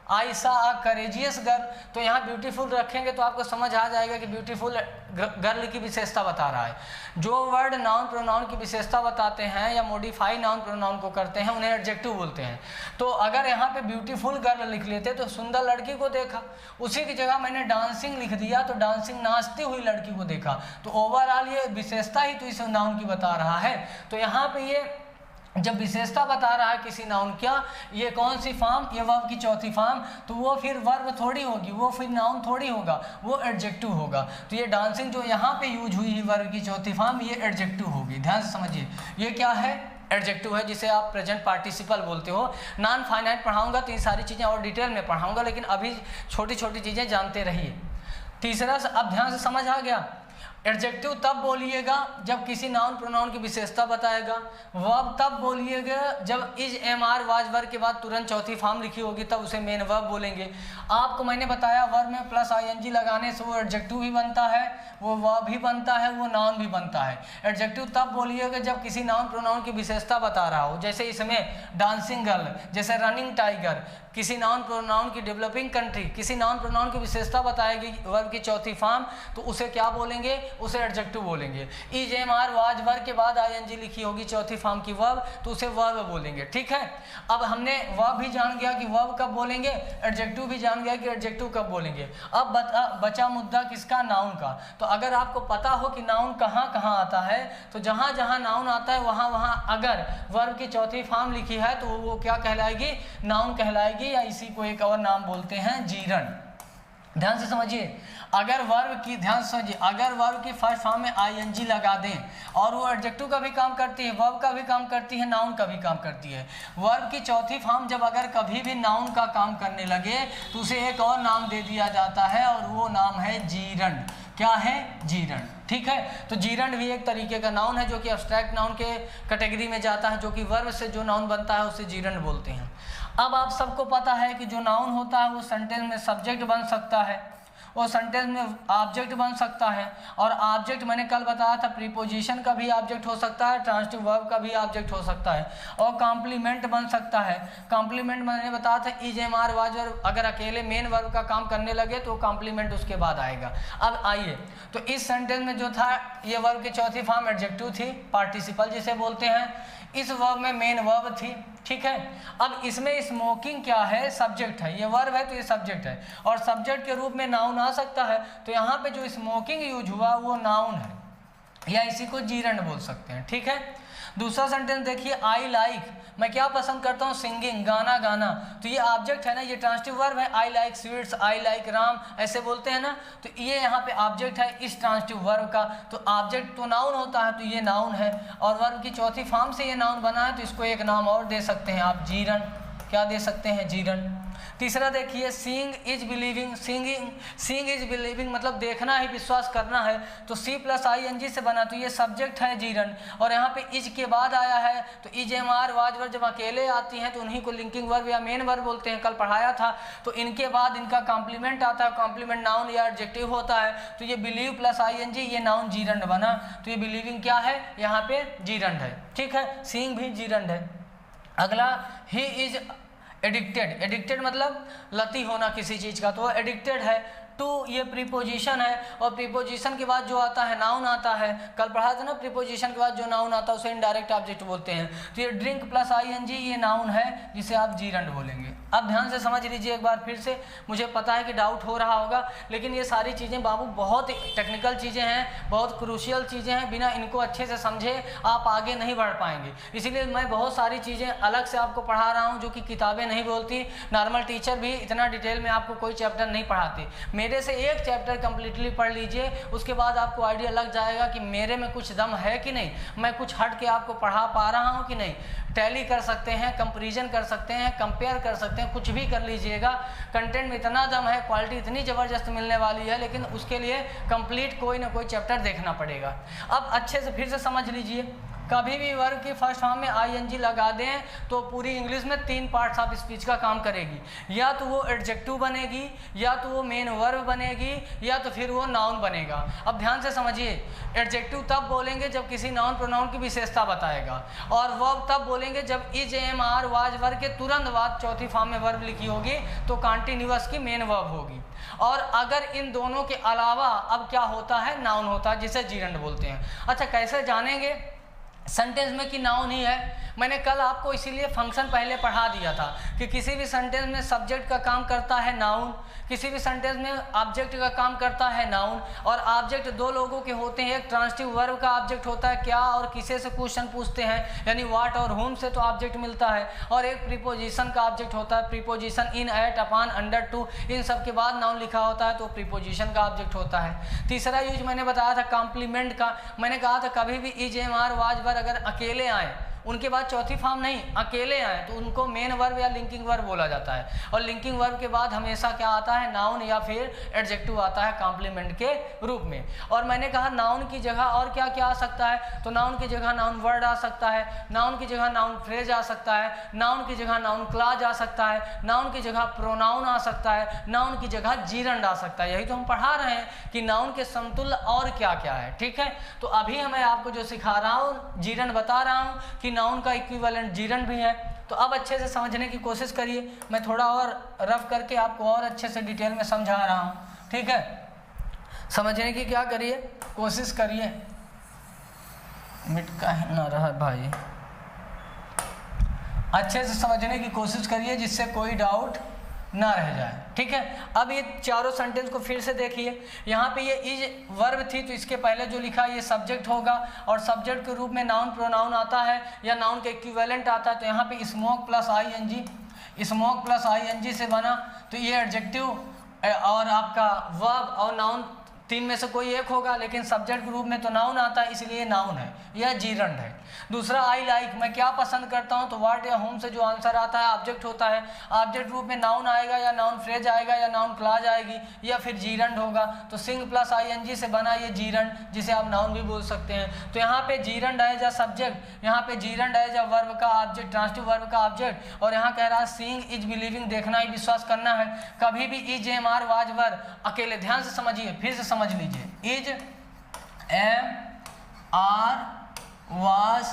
आई सा अ करेजियस गर्ल, तो यहाँ ब्यूटीफुल रखेंगे तो आपको समझ आ जाएगा कि ब्यूटीफुल गर्ल की विशेषता बता रहा है। जो वर्ड नाउन प्रोनाउन की विशेषता बताते हैं या मॉडिफाई नाउन प्रोनाउन को करते हैं उन्हें एडजेक्टिव बोलते हैं। तो अगर यहाँ पे ब्यूटीफुल गर्ल लिख लेते तो सुंदर लड़की को देखा, उसी की जगह मैंने डांसिंग लिख दिया तो डांसिंग नाचती हुई लड़की को देखा। तो ओवरऑल ये विशेषता ही तो इस नाउन की बता रहा है। तो यहाँ पे ये जब विशेषता बता रहा है किसी नाउन क्या, ये कौन सी फॉर्म, ये वर्ब की चौथी फॉर्म, तो वो फिर वर्ब थोड़ी होगी, वो फिर नाउन थोड़ी होगा, वो एडजेक्टिव होगा। तो ये डांसिंग जो यहाँ पे यूज हुई है वर्ब की चौथी फॉर्म, ये एडजेक्टिव होगी। ध्यान से समझिए, ये क्या है, एडजेक्टिव है, जिसे आप प्रेजेंट पार्टिसिपल बोलते हो। नॉन फाइनाइट पढ़ाऊंगा तो ये सारी चीज़ें और डिटेल में पढ़ाऊंगा, लेकिन अभी छोटी छोटी चीज़ें जानते रहिए। तीसरा, अब ध्यान से समझ आ गया, एडजेक्टिव तब बोलिएगा जब किसी नाउन प्रोनाउन की विशेषता बताएगा। वर्ब तब बोलिएगा जब is am are was verb के बाद तुरंत चौथी फॉर्म लिखी होगी, तब उसे मेन वर्ब बोलेंगे। आपको मैंने बताया वर्ब में प्लस आईएनजी लगाने से वो एडजेक्टिव भी बनता है, वो वर्ब भी बनता है, वो नाउन भी बनता है। एडजेक्टिव तब बोलिएगा जब किसी नाउन प्रोनाउन की विशेषता बता रहा हो, जैसे इसमें डांसिंग गर्ल, जैसे रनिंग टाइगर, किसी नाउन प्रोनाउन की डेवलपिंग कंट्री, किसी नाउन प्रोनाउन की विशेषता बताएगी वर्ब की चौथी फॉर्म, तो उसे क्या बोलेंगे, उसे एडजेक्टिव बोलेंगे। Is am are was verb के बाद आईएनजी लिखी होगी चौथी फॉर्म की वर्ब, तो उसे वर्ब बोलेंगे। ठीक है, अब हमने वर्ब भी जान गया कि वर्ब कब बोलेंगे, एडजेक्टिव भी जान गया कि एडजेक्टिव कब बोलेंगे। अब बचा मुद्दा किसका, नाउन का। तो अगर आपको पता हो कि नाउन कहाँ कहाँ आता है, तो जहाँ जहाँ नाउन आता है वहाँ वहाँ अगर वर्ब की चौथी फॉर्म लिखी है तो वो क्या कहलाएगी, नाउन कहलाएगी, या इसी को एक और नाम बोलते हैं जीरण। ध्यान से समझिए, अगर वर्ब की, ध्यान से समझिए, अगर वर्ब की फर्स्ट फॉर्म में आईएनजी लगा दें और वो एडजेक्टिव का भी काम करती है, वर्ब का भी काम करती है, नाउन का भी काम करती है। वर्ब की चौथी फॉर्म जब अगर कभी भी नाउन का काम करने लगे तो उसे एक और नाम दे दिया जाता है और वो नाम है जीरण। क्या है, जीरण। ठीक है, तो जीरण भी एक तरीके का नाउन है जो कि एब्स्ट्रैक्ट नाउन के कैटेगरी में जाता है, जो कि वर्ब से जो नाउन बनता है उसे जीरण बोलते हैं। अब आप सबको पता है कि जो नाउन होता है वो सेंटेंस में सब्जेक्ट बन सकता है, वो सेंटेंस में ऑब्जेक्ट बन सकता है, और ऑब्जेक्ट मैंने कल बताया था प्रीपोजिशन का भी ऑब्जेक्ट हो सकता है, ट्रांजिटिव वर्ब का भी ऑब्जेक्ट हो सकता है, और कॉम्प्लीमेंट बन सकता है। कॉम्प्लीमेंट मैंने बताया था is am are was verb अगर अकेले मेन वर्ब का काम करने लगे तो कॉम्प्लीमेंट उसके बाद आएगा। अब आइए, तो इस सेंटेंस में जो था ये वर्ब की चौथी फॉर्म एडजेक्टिव थी, पार्टिसिपल जिसे बोलते हैं। इस वर्ब में मेन वर्ब थी। ठीक है, अब इसमें स्मोकिंग क्या है, सब्जेक्ट है, ये वर्ब है तो ये सब्जेक्ट है, और सब्जेक्ट के रूप में नाउन आ सकता है। तो यहाँ पे जो स्मोकिंग यूज हुआ वो नाउन है, या इसी को जीरण बोल सकते हैं। ठीक है, दूसरा सेंटेंस देखिए, आई लाइक, मैं क्या पसंद करता हूँ, सिंगिंग, गाना गाना, तो ये ऑब्जेक्ट है ना, ये ट्रांजिटिव वर्ब है। I like sweets, I like Ram, ऐसे बोलते हैं ना, तो ये यहाँ पे ऑब्जेक्ट है इस ट्रांजिटिव वर्ब का। तो ऑब्जेक्ट तो नाउन होता है, तो ये नाउन है, और वर्ब की चौथी फॉर्म से ये नाउन बना है, तो इसको एक नाम और दे सकते हैं आप, जीरण। क्या दे सकते हैं, जीरण। तीसरा देखिए, seeing is believing, seeing is believing मतलब देखना है, विश्वास करना है, तो सी प्लस आई एन जी से बना, तो ये सब्जेक्ट है जीरण। और यहाँ पे इज के बाद आया है, तो is am are was verb जब अकेले आती हैं तो उन्हीं को लिंकिंग वर्ब या मेन वर्ब बोलते हैं, कल पढ़ाया था। तो इनके बाद इनका कॉम्प्लीमेंट आता है, कॉम्प्लीमेंट नाउन या एडजेक्टिव होता है, तो ये believe plus I N G, ये नाउन जीरण बना, तो ये बिलीविंग क्या है, यहाँ पे जीरण है। ठीक है, सीइंग भी जीरण है। अगला, ही इज एडिक्टेड, एडिक्टेड मतलब लती होना किसी चीज़ का, तो वो एडिक्टेड है। टू ये प्रीपोजिशन है, और प्रीपोजिशन के बाद जो आता है नाउन आता है, कल पढ़ा था ना, प्रीपोजिशन के बाद जो नाउन आता है उसे इनडायरेक्ट ऑब्जेक्ट बोलते हैं। तो ये ड्रिंक प्लस आईएनजी ये नाउन है जिसे आप जीरण बोलेंगे। अब ध्यान से समझ लीजिए एक बार फिर से, मुझे पता है कि डाउट हो रहा होगा, लेकिन ये सारी चीज़ें बाबू बहुत टेक्निकल चीज़ें हैं, बहुत क्रूशियल चीज़ें हैं, बिना इनको अच्छे से समझे आप आगे नहीं बढ़ पाएंगे। इसीलिए मैं बहुत सारी चीज़ें अलग से आपको पढ़ा रहा हूँ जो कि किताबें नहीं बोलती, नॉर्मल टीचर भी इतना डिटेल में आपको कोई चैप्टर नहीं पढ़ाते। मेरे से एक चैप्टर कंप्लीटली पढ़ लीजिए, उसके बाद आपको आइडिया लग जाएगा कि मेरे में कुछ दम है कि नहीं, मैं कुछ हट के आपको पढ़ा पा रहा हूँ कि नहीं। टैली कर सकते हैं, कंपैरिजन कर सकते हैं, कंपेयर कर सकते हैं, कुछ भी कर लीजिएगा। कंटेंट में इतना दम है, क्वालिटी इतनी ज़बरदस्त मिलने वाली है, लेकिन उसके लिए कंप्लीट कोई ना कोई चैप्टर देखना पड़ेगा। अब अच्छे से फिर से समझ लीजिए, कभी भी वर्ब की फर्स्ट फॉर्म में आईएनजी लगा दें तो पूरी इंग्लिश में 3 पार्ट्स ऑफ स्पीच का काम करेगी। या तो वो एडजेक्टिव बनेगी, या तो वो मेन वर्ब बनेगी, या तो फिर वो नाउन बनेगा। अब ध्यान से समझिए, एडजेक्टिव तब बोलेंगे जब किसी नाउन प्रोनाउन की विशेषता बताएगा, और वर्ब तब बोलेंगे जब is am are was verb के तुरंत बाद चौथी फॉर्म में वर्ब लिखी होगी तो कॉन्टिन्यूअस की मेन वर्ब होगी। और अगर इन दोनों के अलावा अब क्या होता है, नाउन होता है, जिसे जीरंड बोलते हैं। अच्छा, कैसे जानेंगे सेंटेंस में कि नाउन ही है? मैंने कल आपको इसीलिए फंक्शन पहले पढ़ा दिया था कि किसी भी सेंटेंस में सब्जेक्ट का काम करता है नाउन, किसी भी सेंटेंस में ऑब्जेक्ट का काम करता है नाउन, और ऑब्जेक्ट 2 लोगों के होते हैं। एक ट्रांजिटिव वर्ब का ऑब्जेक्ट होता है क्या और किसे से क्वेश्चन पूछते हैं, यानी व्हाट और होम से तो ऑब्जेक्ट मिलता है, और एक प्रीपोजिशन का ऑब्जेक्ट होता है, preposition in, at, upon, under, to, इन सब के बाद नाउन लिखा होता है तो प्रीपोजिशन का ऑब्जेक्ट होता है। तीसरा यूज मैंने बताया था कॉम्प्लीमेंट का। मैंने कहा था कभी भी is am are was verb अगर अकेले आए, उनके बाद चौथी फॉर्म नहीं, अकेले आए तो उनको मेन वर्ब या लिंकिंग वर्ब बोला जाता है। और लिंकिंग वर्ब के बाद हमेशा क्या आता है, नाउन या फिर एडजेक्टिव आता है कॉम्प्लीमेंट के रूप में। और मैंने कहा नाउन की जगह और क्या क्या आ सकता है, तो नाउन की जगह नाउन वर्ड आ सकता है, नाउन की जगह नाउन फ्रेज आ सकता है, नाउन की जगह नाउन क्लॉज आ सकता है, नाउन की जगह प्रोनाउन आ सकता है, नाउन की जगह जीरंड आ सकता है। यही तो हम पढ़ा रहे हैं कि नाउन के समतुल्य और क्या क्या है। ठीक है, तो अभी मैं आपको जो सिखा रहा हूँ, जीरंड बता रहा हूँ कि नाउन का इक्विवेलेंट जीरंड भी है। तो अब अच्छे से समझने की कोशिश करिए, मैं थोड़ा और रफ करके आपको और अच्छे से डिटेल में समझा रहा हूँ। ठीक है, समझने की क्या करिए, कोशिश करिए। मिट का है ना रहा भाई, अच्छे से समझने की कोशिश करिए जिससे कोई डाउट ना रह जाए। ठीक है, अब ये चारों सेंटेंस को फिर से देखिए। यहाँ पे ये इज वर्ब थी तो इसके पहले जो लिखा ये सब्जेक्ट होगा, और सब्जेक्ट के रूप में नाउन प्रोनाउन आता है या नाउन के इक्विवेलेंट आता है। तो यहाँ पे smoke plus ING, smoke plus ING से बना तो ये एडजेक्टिव और आपका वर्ब और नाउन 3 में से कोई एक होगा, लेकिन सब्जेक्ट के रूप में तो नाउन आता है इसलिए नाउन है, यह जीरंड है। दूसरा आई लाइक, मैं क्या पसंद करता हूं, तो व्हाट या होम से जो आंसर आता है ऑब्जेक्ट होता है। ऑब्जेक्ट रूप में नाउन आएगा या नाउन फ्रेज आएगा या नाउन क्लॉज आएगी या फिर जीरंड होगा। तो सिंग प्लस आईएनजी से बना ये जीरंड, जिसे आप नाउन भी बोल सकते हैं। तो यहाँ पे जीरंड है या सब्जेक्ट, यहाँ पे जीरंड है या वर्ब का ऑब्जेक्ट, ट्रांजिटिव वर्ब का ऑब्जेक्ट। और यहाँ कह रहा है सीइंग इज बिलीविंग, देखना ही विश्वास करना है। कभी भी is am are was verb अकेले, ध्यान से समझिए, फिर से समझ लीजिए, is am are was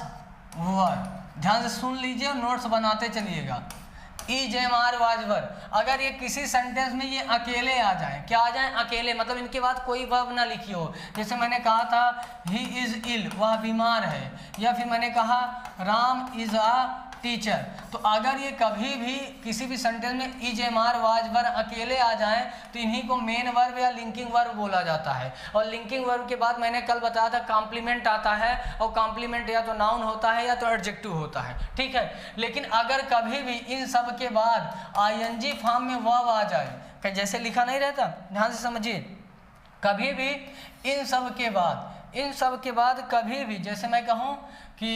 verb, ध्यान से सुन लीजिए और नोट्स बनाते चलिएगा। Is am are was verb, अगर ये किसी सेंटेंस में ये अकेले आ जाए, क्या आ जाए, अकेले, मतलब इनके बाद कोई वर्ब ना लिखी हो। जैसे मैंने कहा था ही इज इल, वह बीमार है, या फिर मैंने कहा राम इज अ टीचर। तो अगर ये कभी भी किसी भी सेंटेंस में is am are was verb अकेले आ जाए तो इन्हीं को मेन वर्ब या लिंकिंग वर्ब बोला जाता है। और लिंकिंग वर्ब के बाद मैंने कल बताया था कॉम्प्लीमेंट आता है, और कॉम्प्लीमेंट या तो नाउन होता है या तो एडजेक्टिव होता है। ठीक है, लेकिन अगर कभी भी इन सब के बाद आईएनजी फॉर्म में वर्ब आ जाए, जैसे लिखा नहीं रहता, ध्यान से समझिए, कभी भी इन सब के बाद कभी भी, जैसे मैं कहूँ कि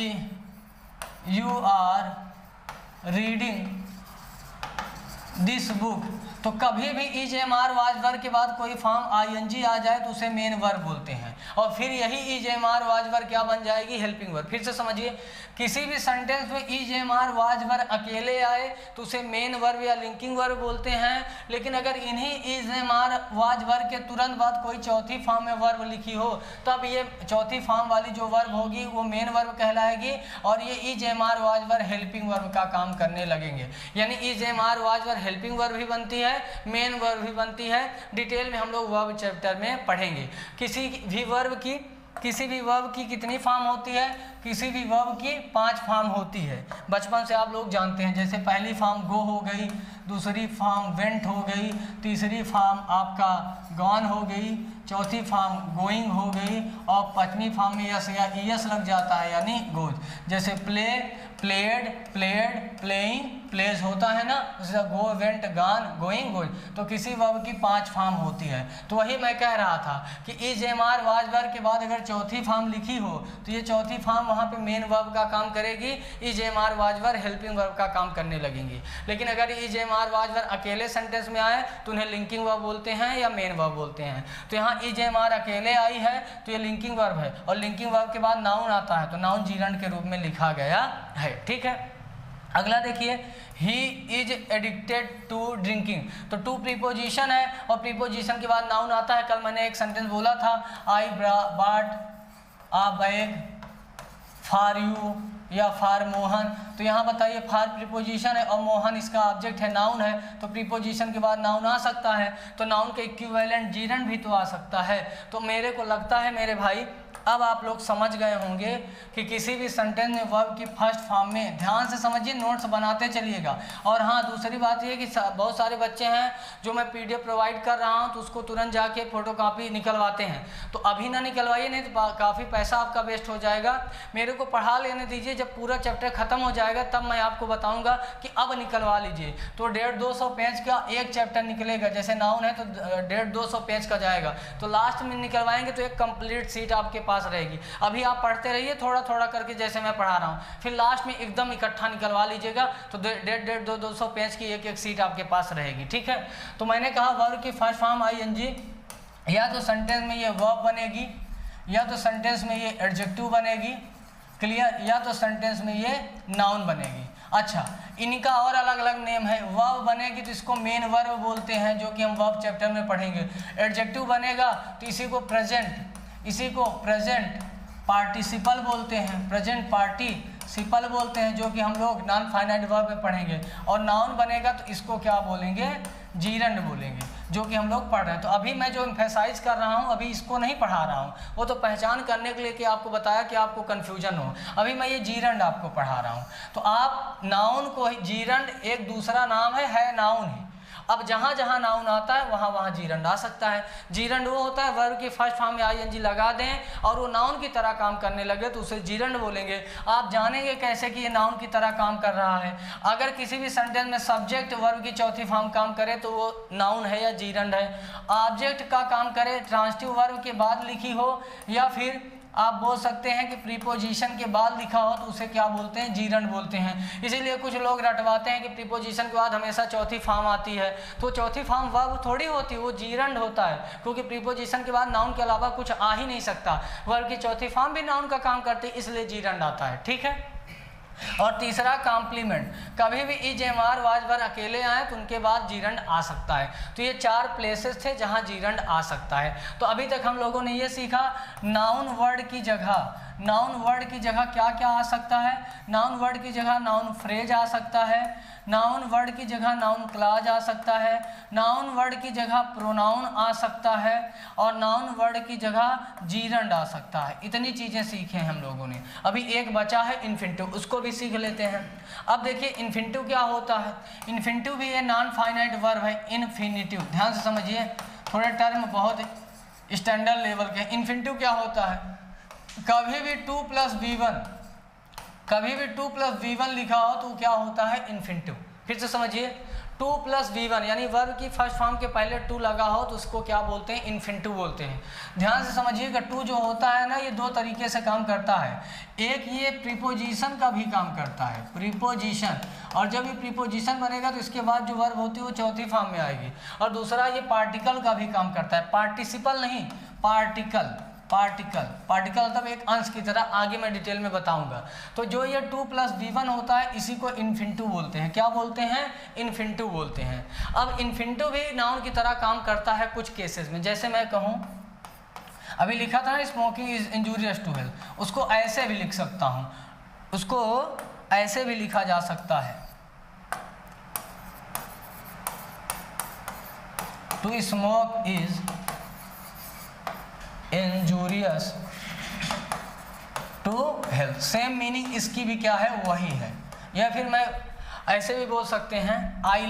you are reading this book, तो कभी भी is am are was verb के बाद कोई फॉर्म आईएनजी आ जाए तो उसे मेन वर्ब बोलते हैं। और फिर यही is am are was verb क्या बन जाएगी, हेल्पिंग वर्ब। फिर से समझिए, किसी भी सेंटेंस में is am are was verb अकेले आए तो उसे मेन वर्ब या लिंकिंग वर्ब बोलते हैं। लेकिन अगर इन्हीं is am are was verb के तुरंत बाद कोई चौथी फॉर्म में वर्ब लिखी हो, तब ये चौथी फॉर्म वाली जो वर्ब होगी वो मेन वर्ब कहलाएगी, और ये is am are was verb helping verb का काम करने लगेंगे। यानी is am are was verb helping verb भी बनती है, मेन वर्ब भी बनती है। डिटेल में हम लोग वर्ब चैप्टर में पढ़ेंगे। किसी भी वर्ब की कितनी फॉर्म होती है, किसी भी वर्ब की 5 फॉर्म होती है, बचपन से आप लोग जानते हैं। जैसे पहली फॉर्म गो हो गई, दूसरी फॉर्म वेंट हो गई, तीसरी फॉर्म आपका गॉन हो गई, चौथी फॉर्म गोइंग हो गई, और पांचवी फॉर्म में यस या ईएस लग जाता है यानी गोज। जैसे play, played, played, playing, plays होता है ना, जैसे go, went, gone, going, goes. तो किसी वर्ब की 5 फॉर्म होती है। तो वही मैं कह रहा था कि is am are was verb के बाद अगर चौथी फॉर्म लिखी हो तो ये चौथी फॉर्म वहाँ पे मेन वर्ब का काम करेगी, is am are was verb helping verb का काम करने लगेंगी। लेकिन अगर is am are was verb अकेले सेंटेंस में आए तो उन्हें लिंकिंग वर्ब बोलते हैं या मेन वर्ब बोलते हैं। तो यहाँ इज एम आर अकेले आई है तो ये लिंकिंग वर्ब है, और लिंकिंग वर्ब के बाद नाउन आता है तो नाउन जीरंड के रूप में लिखा गया है। ठीक है, अगला देखिए, he is addicted to drinking. तो टू प्रीपोजिशन है और प्रीपोजिशन के बाद नाउन आता है। कल मैंने एक सेंटेंस बोला था, I bought a bag for you या फॉर मोहन। तो यहाँ बताइए फॉर प्रीपोजिशन है और मोहन इसका ऑब्जेक्ट है, नाउन है, तो प्रीपोजिशन के बाद नाउन आ सकता है, तो नाउन के इक्विवेलेंट जीरंड भी तो आ सकता है। तो मेरे को लगता है मेरे भाई अब आप लोग समझ गए होंगे कि किसी भी सेंटेंस में वर्ब की फर्स्ट फॉर्म में, ध्यान से समझिए, नोट्स बनाते चलिएगा। और हाँ, दूसरी बात ये कि बहुत सारे बच्चे हैं जो मैं पीडीएफ प्रोवाइड कर रहा हूँ तो उसको तुरंत जाके फोटोकॉपी निकलवाते हैं, तो अभी ना निकलवाइए, नहीं तो काफ़ी पैसा आपका वेस्ट हो जाएगा। मेरे को पढ़ा लेने दीजिए, जब पूरा चैप्टर खत्म हो जाएगा तब मैं आपको बताऊँगा कि अब निकलवा लीजिए। तो 150-200 पेज का एक चैप्टर निकलेगा, जैसे नाउन है तो 150-200 पेज का जाएगा, तो लास्ट में निकलवाएंगे तो एक कंप्लीट सीट आपके पास रहेगी। अभी आप पढ़ते रहिए थोड़ा थोड़ा करके जैसे मैं पढ़ा रहा हूँ, फिर लास्ट में एकदम इकट्ठा निकलवा लीजिएगा, तो 150-200 पेज की एक सीट आपके पास रहेगी। ठीक है, तो मैंने कहा वर्ब की फर्स्ट फॉर्म आईएनजी, या तो सेंटेंस में ये वर्ब बनेगी, या तो सेंटेंस में ये एडजेक्टिव बनेगी, क्लियर, या तो सेंटेंस में ये नाउन बनेगी। अच्छा, इनका और अलग अलग नेम है। वर्ब बनेगी तो इसको मेन वर्ब बोलते हैं, जो कि हम वर्ब चैप्टर में पढ़ेंगे। एडजेक्टिव बनेगा तो इसी को प्रेजेंट पार्टिसिपल बोलते हैं, प्रेजेंट पार्टिसिपल बोलते हैं, जो कि हम लोग नॉन फाइनाइट वर्ब में पढ़ेंगे। और नाउन बनेगा तो इसको क्या बोलेंगे, जीरंड बोलेंगे, जो कि हम लोग पढ़ रहे हैं। तो अभी मैं जो एम्फेसाइज कर रहा हूँ, अभी इसको नहीं पढ़ा रहा हूँ, वो तो पहचान करने के लिए कि आपको बताया कि आपको कन्फ्यूजन हो। अभी मैं ये जीरंड आपको पढ़ा रहा हूँ। तो आप नाउन को, जीरंड एक दूसरा नाम है नाउन ही। अब जहाँ जहाँ नाउन आता है वहाँ वहाँ जीरंड आ सकता है। जीरंड वो होता है वर्ब की फर्स्ट फॉर्म में आईएनजी लगा दें और वो नाउन की तरह काम करने लगे तो उसे जीरंड बोलेंगे। आप जानेंगे कैसे कि ये नाउन की तरह काम कर रहा है। अगर किसी भी सेंटेंस में सब्जेक्ट वर्ब की चौथी फॉर्म काम करे तो वो नाउन है या जीरंड है। ऑब्जेक्ट का काम करे, ट्रांसिटिव वर्ब के बाद लिखी हो, या फिर आप बोल सकते हैं कि प्रीपोजिशन के बाद लिखा हो तो उसे क्या बोलते हैं, जीरंड बोलते हैं। इसीलिए कुछ लोग रटवाते हैं कि प्रीपोजिशन के बाद हमेशा चौथी फॉर्म आती है, तो चौथी फॉर्म वर्ब थोड़ी होती है, वो जीरंड होता है, क्योंकि प्रीपोजिशन के बाद नाउन के अलावा कुछ आ ही नहीं सकता। वर्ब की चौथी फॉर्म भी नाउन का काम करती है, इसलिए जीरंड आता है। ठीक है, और तीसरा कॉम्प्लीमेंट, कभी भी is am are was verb अकेले आए तो उनके बाद जीरंड आ सकता है। तो ये 4 प्लेसेस थे जहाँ जीरंड आ सकता है। तो अभी तक हम लोगों ने ये सीखा नाउन वर्ड की जगह क्या क्या आ सकता है। नाउन वर्ड की जगह नाउन फ्रेज आ सकता है, नाउन वर्ड की जगह नाउन क्लॉज आ सकता है, नाउन वर्ड की जगह प्रोनाउन आ सकता है, और नाउन वर्ड की जगह जीरंड आ सकता है। इतनी चीज़ें सीखे हैं हम लोगों ने। अभी एक बचा है इन्फिनिटिव, उसको भी सीख लेते हैं। अब देखिए इन्फिनिटिव क्या होता है। इन्फिनिटिव भी ये नॉन फाइनाइट वर्ब है। इन्फिनिटिव, ध्यान से समझिए, थोड़े टर्म बहुत स्टैंडर्ड लेवल के। इन्फिनिटिव क्या होता है, कभी भी 2 + V1 लिखा हो तो क्या होता है, इन्फिनिटिव। फिर से समझिए, 2 + V1 यानी वर्ब की फर्स्ट फॉर्म के पहले 2 लगा हो तो उसको क्या बोलते हैं, इन्फिनिटिव बोलते हैं। ध्यान से समझिएगा, 2 जो होता है ना, ये 2 तरीके से काम करता है। एक ये प्रीपोजिशन का भी काम करता है, प्रीपोजिशन, और जब ये प्रीपोजिशन बनेगा तो इसके बाद जो वर्ब होती है वो चौथी फॉर्म में आएगी। और दूसरा ये पार्टिकल का भी काम करता है, पार्टिसिपल नहीं, पार्टिकल मतलब एक अंश की तरह। आगे मैं डिटेल में बताऊंगा। तो जो ये 2 + V1 होता है इसी को इन्फिनिटिव बोलते हैं। क्या बोलते हैं, इन्फिनिटिव बोलते हैं। अब इन्फिनिटिव भी नाउन की तरह काम करता है कुछ केसेस में। जैसे मैं कहूँ, अभी लिखा था ना smoking is injurious to health, उसको ऐसे भी लिख सकता हूँ, उसको ऐसे भी लिखा जा सकता है, to smoke is injurious to health. Same meaning इसकी भी क्या है, वही है। या फिर मैं ऐसे भी बोल सकते हैं, आई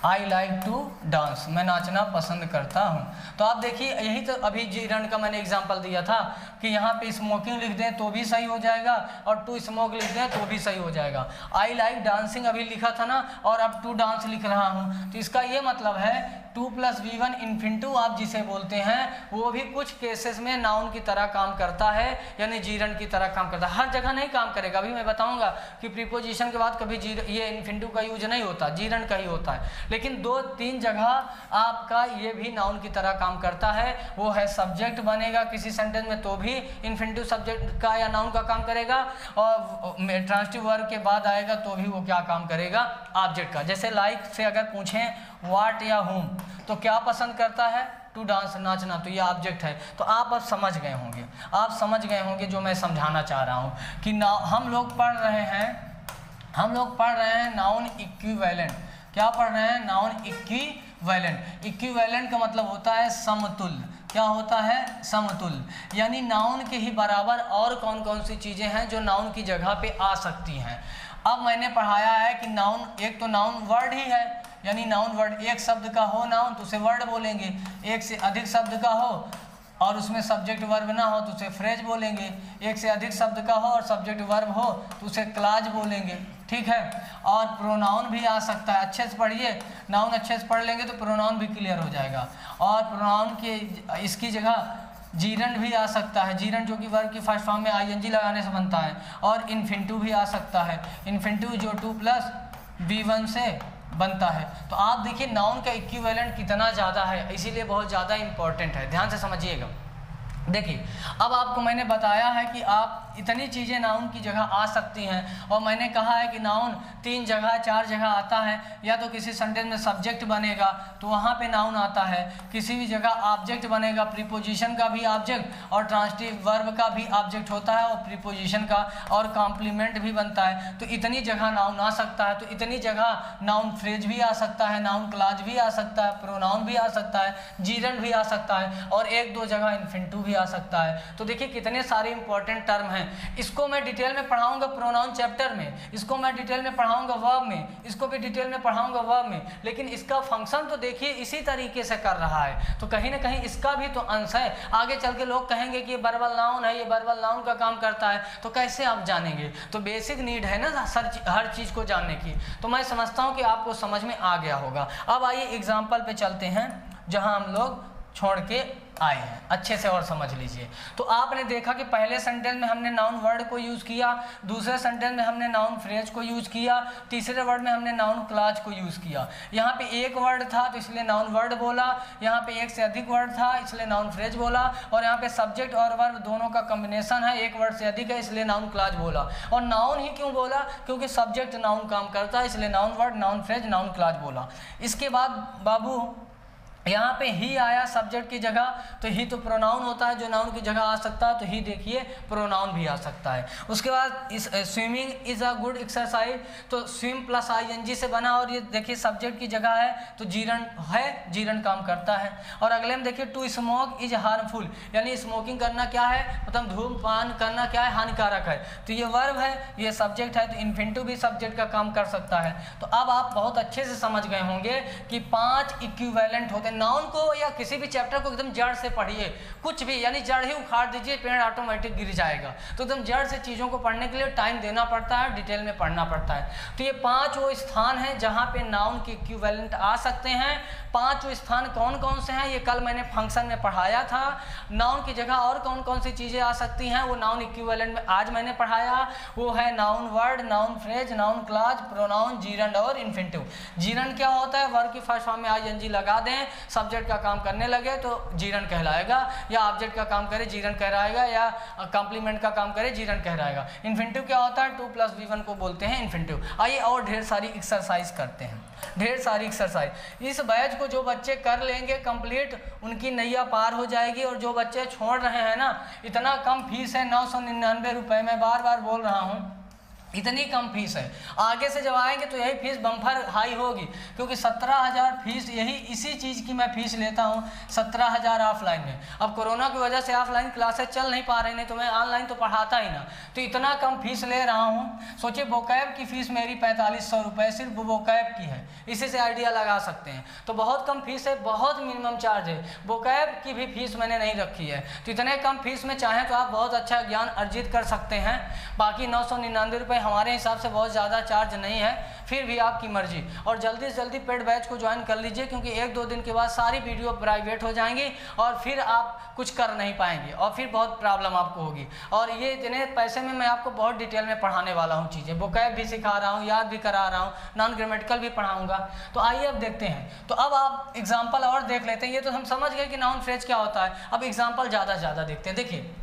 आई लाइक टू डांस, मैं नाचना पसंद करता हूँ। तो आप देखिए यही तो अभी जीरन का मैंने एग्जांपल दिया था कि यहाँ पे स्मोकिंग लिख दें तो भी सही हो जाएगा और टू स्मोक लिख दें तो भी सही हो जाएगा। आई लाइक डांसिंग अभी लिखा था ना, और अब टू डांस लिख रहा हूँ, तो इसका ये मतलब है 2 + V1 इन्फिनिटिव आप जिसे बोलते हैं वो भी कुछ केसेस में नाउन की तरह काम करता है, यानी जीरन की तरह काम करता है। हर जगह नहीं काम करेगा, अभी मैं बताऊंगा कि प्रीपोजिशन के बाद कभी ये इन्फिनिटिव का यूज नहीं होता, जीरन का ही होता है। लेकिन 2-3 जगह आपका ये भी नाउन की तरह काम करता है। वो है सब्जेक्ट बनेगा किसी सेंटेंस में तो भी इन्फिनिटिव सब्जेक्ट का या नाउन का काम करेगा, और ट्रांजिटिव वर्ब के बाद आएगा तो भी वो क्या काम करेगा, ऑब्जेक्ट का। जैसे लाइक से अगर पूछें व्हाट या whom, तो क्या पसंद करता है, टू डांस, नाचना, तो ये ऑब्जेक्ट है। तो आप अब समझ गए होंगे, आप समझ गए होंगे जो मैं समझाना चाह रहा हूँ कि हम लोग पढ़ रहे हैं नाउन इक्विवेलेंट। क्या पढ़ रहे हैं, नाउन इक्विवेलेंट। इक्विवेलेंट का मतलब होता है समतुल्य। क्या होता है, समतुल्य, यानी नाउन के ही बराबर और कौन कौन सी चीज़ें हैं जो नाउन की जगह पे आ सकती हैं। अब मैंने पढ़ाया है कि नाउन, एक तो नाउन वर्ड ही है, यानी नाउन वर्ड, एक शब्द का हो नाउन तो उसे वर्ड बोलेंगे, एक से अधिक शब्द का हो और उसमें सब्जेक्ट वर्ब ना हो तो उसे फ्रेज बोलेंगे, एक से अधिक शब्द का हो और सब्जेक्ट वर्ब हो तो उसे क्लाज बोलेंगे, ठीक है। और प्रोनाउन भी आ सकता है, अच्छे से पढ़िए, नाउन अच्छे से पढ़ लेंगे तो प्रोनाउन भी क्लियर हो जाएगा। और प्रोनाउन के इसकी जगह जीरंड भी आ सकता है, जीरंड जो कि वर्ब की फर्स्ट फॉर्म में आईएनजी लगाने से बनता है। और इन्फिनिटिव भी आ सकता है, इन्फिनिटिव जो 2 + V1 से बनता है। तो आप देखिए नाउन का इक्विवेलेंट कितना ज़्यादा है, इसीलिए बहुत ज़्यादा इंपॉर्टेंट है, ध्यान से समझिएगा। देखिए अब आपको मैंने बताया है कि आप इतनी चीज़ें नाउन की जगह आ सकती हैं, और मैंने कहा है कि नाउन 3 जगह 4 जगह आता है। या तो किसी सेंटेंस में सब्जेक्ट बनेगा तो वहाँ पे नाउन आता है, किसी भी जगह ऑब्जेक्ट बनेगा, प्रीपोजिशन का भी ऑब्जेक्ट और ट्रांजिटिव वर्ब का भी ऑब्जेक्ट होता है और प्रीपोजिशन का, और कॉम्प्लीमेंट भी बनता है। तो इतनी जगह नाउन आ सकता है, तो इतनी जगह नाउन फ्रेज भी आ सकता है, नाउन क्लाज भी आ सकता है, प्रोनाउन भी आ सकता है, जीरंड भी आ सकता है, और 1-2 जगह इन्फिनिटिव भी आ सकता है। तो देखिए कितने सारे इंपॉर्टेंट टर्म हैं। इसको मैं डिटेल में पढ़ाऊंगा प्रोनाउन चैप्टर में, इसको मैं डिटेल में पढ़ाऊंगा वर्ब में, इसको भी डिटेल में पढ़ाऊंगा वर्ब में, लेकिन इसका फंक्शन तो देखिए इसी तरीके से कर रहा है। तो कहीं ना कहीं इसका भी तो अंश है। आगे चल के लोग कहेंगे कि ये वर्बल नाउन है, ये वर्बल नाउन का काम करता है, तो कैसे आप जानेंगे। तो बेसिक नीड है ना हर चीज़ को जानने की। तो मैं समझता हूँ कि आपको समझ में आ गया होगा। अब आइए एग्जाम्पल पे चलते हैं जहाँ हम लोग छोड़ के आए हैं, अच्छे से और समझ लीजिए। तो आपने देखा कि पहले सेंटेंस में हमने नाउन वर्ड को यूज़ किया, दूसरे सेंटेंस में हमने नाउन फ्रेज को यूज़ किया, तीसरे वर्ड में हमने नाउन क्लाज को यूज़ किया। यहाँ पे एक वर्ड था तो इसलिए नाउन वर्ड बोला, यहाँ पे एक से अधिक वर्ड था इसलिए नाउन फ्रेज बोला, और यहाँ पे सब्जेक्ट और वर्ब दोनों का कॉम्बिनेशन है, एक वर्ड से अधिक है इसलिए नाउन क्लाज बोला। और नाउन ही क्यों बोला, क्योंकि सब्जेक्ट नाउन काम करता है इसलिए noun word, noun phrase, noun clause बोला। इसके बाद बाबू यहाँ पे ही आया सब्जेक्ट की जगह, तो ही तो प्रोनाउन होता है जो नाउन की जगह आ सकता है, तो ही देखिए प्रोनाउन भी आ सकता है। उसके बाद इस swimming is a good exercise, तो स्विम प्लस आईएनजी से बना, और ये देखिए सब्जेक्ट की जगह है तो जीरन है, जीरन काम करता है। और अगले में देखिए टू स्मोक इज हार्मफुल, यानी स्मोकिंग करना क्या है, मतलब धूम्रपान करना क्या है, हानिकारक है। तो ये वर्ब है, ये सब्जेक्ट है, तो इन्फिनिटिव भी सब्जेक्ट का काम कर सकता है। तो अब आप बहुत अच्छे से समझ गए होंगे कि 5 इक्विवेलेंट होते हैं। नाउन को या किसी भी चैप्टर को एकदम जड़ से पढ़िए, कुछ भी, यानी जड़ ही उखाड़ दीजिए, पेड़ ऑटोमेटिक गिर जाएगा। तो एकदम जड़ से चीज़ों को पढ़ने के लिए टाइम देना पड़ता है, डिटेल में पढ़ना पड़ता है। तो ये 5 वो स्थान हैं जहाँ पे नाउन के इक्विवेलेंट आ सकते हैं। 5 स्थान कौन कौन से हैं, ये कल मैंने फंक्शन में पढ़ाया था। नाउन की जगह और कौन कौन सी चीज़ें आ सकती हैं वो नाउन इक्विवेलेंट में आज मैंने पढ़ाया। वो है noun word, noun phrase, noun clause, pronoun, gerund और इन्फिनिटिव। जीरंड क्या होता है, वर्ब की फर्स्ट फॉर्म में आईएनजी लगा दें, सब्जेक्ट का काम करने लगे तो जीरंड कहलाएगा, या ऑब्जेक्ट का काम करे जीरंड कहलाएगा, या कॉम्प्लीमेंट का काम करे जीरंड कहलाएगा। इन्फिनिटिव क्या होता है, 2 + V1 को बोलते हैं इन्फिनिटिव। आइए और ढेर सारी एक्सरसाइज करते हैं, ढेर सारी एक्सरसाइज। इस बैच को जो बच्चे कर लेंगे कंप्लीट, उनकी नैया पार हो जाएगी। और जो बच्चे छोड़ रहे हैं ना, इतना कम फीस है 999 रुपये, मैं बार बार बोल रहा हूँ, इतनी कम फीस है। आगे से जब आएंगे तो यही फीस बम्पर हाई होगी, क्योंकि 17,000 फीस यही इसी चीज़ की मैं फीस लेता हूँ, 17,000 ऑफलाइन में। अब कोरोना की वजह से ऑफलाइन क्लासेस चल नहीं पा रही, नहीं तो मैं ऑनलाइन तो पढ़ाता ही ना, तो इतना कम फीस ले रहा हूँ। सोचिए वोकैब की फ़ीस मेरी 4500 रुपये सिर्फ वोकैब की है, इसी से आइडिया लगा सकते हैं। तो बहुत कम फीस है, बहुत मिनिमम चार्ज है, वोकैब की भी फीस मैंने नहीं रखी है। तो इतने कम फीस में चाहें तो आप बहुत अच्छा ज्ञान अर्जित कर सकते हैं। बाकी 999 रुपये हमारे हिसाब से बहुत ज़्यादा चार्ज नहीं है, फिर भी आपकी मर्जी। और जल्दी से जल्दी पेड बैच को ज्वाइन कर लीजिए, क्योंकि 1-2 दिन के बाद सारी वीडियो प्राइवेट हो जाएंगी और फिर आप कुछ कर नहीं पाएंगे और फिर बहुत प्रॉब्लम आपको होगी। और ये इतने पैसे में मैं आपको बहुत डिटेल में पढ़ाने वाला हूँ चीज़ें, वोकैब भी सिखा रहा हूँ, याद भी करा रहा हूँ, नॉन ग्रामेटिकल भी पढ़ाऊँगा। तो आइए अब देखते हैं। तो अब आप एग्जाम्पल और देख लेते हैं। ये तो हम समझ गए कि नाउन फ्रेज क्या होता है, अब एग्जाम्पल ज़्यादा देखते हैं। देखिए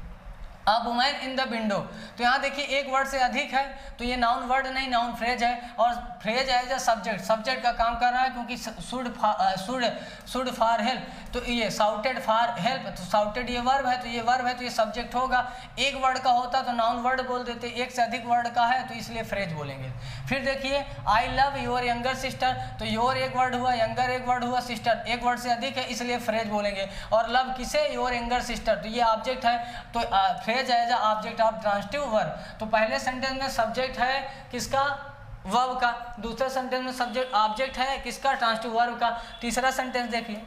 a woman in the window, तो यहाँ देखिए एक वर्ड से अधिक है, तो ये नाउन वर्ड नहीं नाउन फ्रेज है। और फ्रेज एज अ सब्जेक्ट का काम कर रहा है, क्योंकि शुड फॉर हेल्प, तो ये साउटेड फॉर हेल्प, तो साउटेड ये वर्ब है, तो ये वर्ब है, तो ये सब्जेक्ट होगा। एक वर्ड का होता तो नाउन वर्ड बोल देते, एक से अधिक वर्ड का है तो इसलिए फ्रेज बोलेंगे। फिर देखिए I love your younger sister, तो योर एक वर्ड हुआ, यंगर एक वर्ड हुआ, सिस्टर एक वर्ड से अधिक है इसलिए फ्रेज बोलेंगे। और लव किसे, योर यंगर सिस्टर, तो ये ऑब्जेक्ट है, तो phrase as a object of transitive verb. तो पहले सेंटेंस में सब्जेक्ट है किसका, वर्ब का, दूसरे सेंटेंस में सब्जेक्ट ऑब्जेक्ट है किसका, ट्रांजिटिव वर्ब का। तीसरा सेंटेंस देखिए,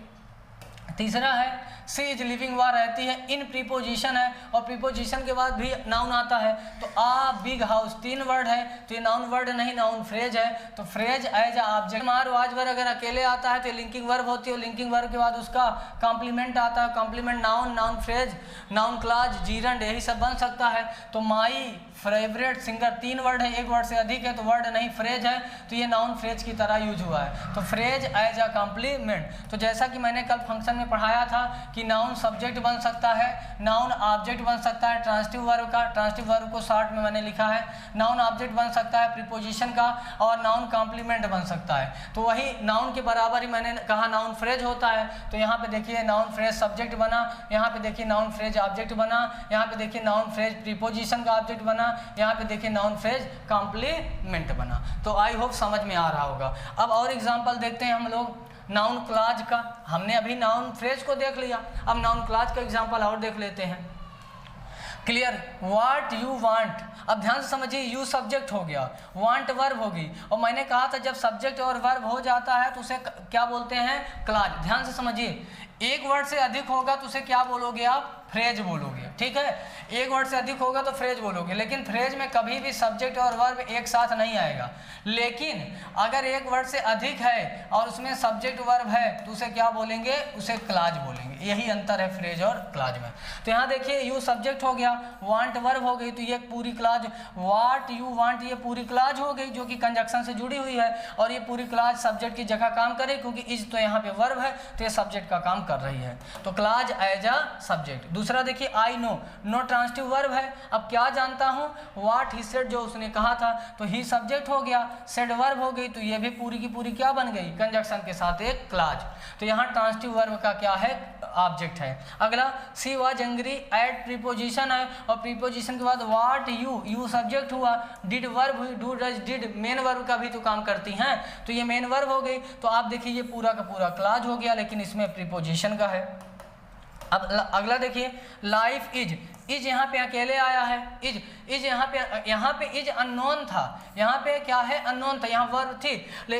तीसरा है सी इज लिविंग, वह रहती है, इन प्रीपोजिशन है और प्रीपोजिशन के बाद भी नाउन आता है। तो आ बिग हाउस 3 वर्ड है, तो ये नाउन वर्ड नहीं नाउन फ्रेज है, तो फ्रेज एज ऑब्जेक्ट। मार वाज वर्ड अगर अकेले आता है तो लिंकिंग वर्ब होती है, लिंकिंग वर्ब के बाद उसका कॉम्प्लीमेंट आता है, complement noun, noun phrase, noun clause, gerund, यही सब बन सकता है। तो माई फेवरेट सिंगर 3 वर्ड है, एक वर्ड से अधिक है तो वर्ड नहीं फ्रेज है, तो ये नाउन फ्रेज की तरह यूज हुआ है। तो फ्रेज एज अ कॉम्प्लीमेंट, तो जैसा कि मैंने कल फंक्शन में पढ़ाया था कि नाउन सब्जेक्ट बन सकता है, नाउन ऑब्जेक्ट बन सकता है ट्रांजिटिव वर्ब का, ट्रांजिटिव वर्ब को शॉर्ट में मैंने लिखा है, नाउन ऑब्जेक्ट बन सकता है प्रीपोजिशन का, और नाउन कॉम्प्लीमेंट बन सकता है। तो वही नाउन के बराबर ही मैंने कहा नाउन फ्रेज होता है। तो यहाँ पे देखिए नाउन फ्रेज सब्जेक्ट बना, यहाँ पे देखिए नाउन फ्रेज ऑब्जेक्ट बना, यहाँ पे देखिए नाउन फ्रेज प्रीपोजिशन का ऑब्जेक्ट बना, यहाँ पे देखिए नाउन फ्रेज कॉम्प्लीमेंट बना। तो आई होप समझ में आ रहा होगा। अब और एग्जांपल देखते हैं हम लोग नाउन क्लॉज का। हमने अभी नाउन फ्रेज को देख लिया, अब नाउन क्लॉज का एग्जांपल और देख लेते हैं। क्लियर, व्हाट यू वांट, अब ध्यान से समझिए, यू सब्जेक्ट हो गया, वांट वर्ब होगी, और मैंने कहा था जब सब्जेक्ट और वर्ब हो जाता है तो उसे क्या बोलते हैं, क्लॉज। ध्यान से समझिए, एक वर्ड से अधिक होगा तो उसे क्या बोलोगे आप, फ्रेज बोलोगे, ठीक है। एक वर्ड से अधिक होगा तो फ्रेज बोलोगे, लेकिन फ्रेज में कभी भी सब्जेक्ट और वर्ब एक साथ नहीं आएगा। लेकिन अगर एक वर्ड से अधिक है और उसमें सब्जेक्ट वर्ब है तो उसे क्या बोलेंगे, उसे क्लॉज बोलेंगे। यही अंतर है फ्रेज और क्लॉज में। तो यहाँ देखिए यू सब्जेक्ट हो गया, वांट वर्ब हो गई, तो ये पूरी क्लॉज, व्हाट यू वांट ये पूरी क्लॉज हो गई जो कि कंजक्शन से जुड़ी हुई है, और ये पूरी क्लॉज सब्जेक्ट की जगह काम करे, क्योंकि इज तो यहाँ पे वर्ब है तो ये सब्जेक्ट का काम कर रही है। तो क्लॉज एज अ सब्जेक्ट। दूसरा देखिए I know, know transitive verb है। अब क्या जानता हूँ, व्हाट ही सेड जो उसने कहा था, तो ही सब्जेक्ट हो गया, सेड वर्ब हो गई, तो ये भी पूरी की पूरी क्या बन गई, कंजक्शन के साथ एक क्लॉज। तो यहाँ ट्रांजिटिव वर्ब का क्या है, ऑब्जेक्ट है। अगला she was angry, at preposition है, और प्रीपोजिशन के बाद व्हाट यू सब्जेक्ट हुआ, डिड वर्ब हुई, do does did main verb का भी तो काम करती हैं, तो ये मेन वर्ब हो गई। तो आप देखिए ये पूरा का पूरा क्लॉज हो गया, लेकिन इसमें प्रीपोजिशन का है। अब अगला देखिए लाइफ इज यहाँ पे अकेले आया है, इज यहाँ पे इज अननोन था, यहाँ पे क्या है, अननोन था, यहाँ वर्ब थी,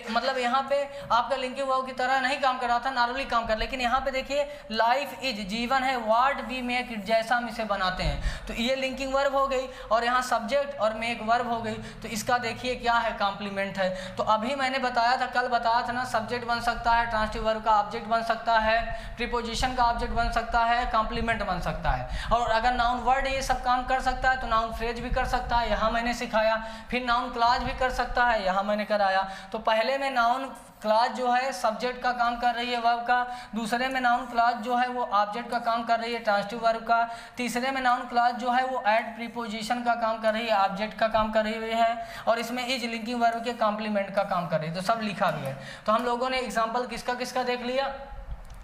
मतलब यहाँ पे आपका लिंकिंग वर्ब की तरह नहीं काम कर रहा था, नॉर्मली काम कर, लेकिन यहाँ पे देखिए लाइफ इज जीवन है, व्हाट वी मेक इट जैसा हम इसे बनाते हैं, तो ये लिंकिंग वर्ब हो गई, और यहाँ सब्जेक्ट और मेक वर्ब हो गई। तो इसका देखिए क्या है, कॉम्प्लीमेंट है। तो अभी मैंने बताया था, कल बताया था ना, सब्जेक्ट बन सकता है, ट्रांजिटिव वर्ब का ऑब्जेक्ट बन सकता है, प्रीपोजिशन का ऑब्जेक्ट बन सकता है, कॉम्प्लीमेंट बन सकता है, और अगर नाउन वर्ड ये सब काम कर सकता है तो नाउन फ्रेज भी कर सकता है, यहाँ मैंने सिखाया। फिर नाउन क्लॉज भी कर सकता है, यहाँ मैंने कराया। तो पहले में नाउन क्लॉज जो है सब्जेक्ट का काम कर रही है वर्ब का, दूसरे में नाउन क्लॉज जो है वो ऑब्जेक्ट का काम कर रही है ट्रांजिटिव वर्ब का, तीसरे में नाउन क्लॉज जो है वो ऐड प्रीपोजिशन का काम कर रही है, ऑब्जेक्ट का काम कर रही है, और इसमें इज लिंकिंग वर्ब के कॉम्प्लीमेंट का काम कर रही है। तो सब लिखा भी है। तो हम लोगों ने एग्जाम्पल किसका किसका देख लिया,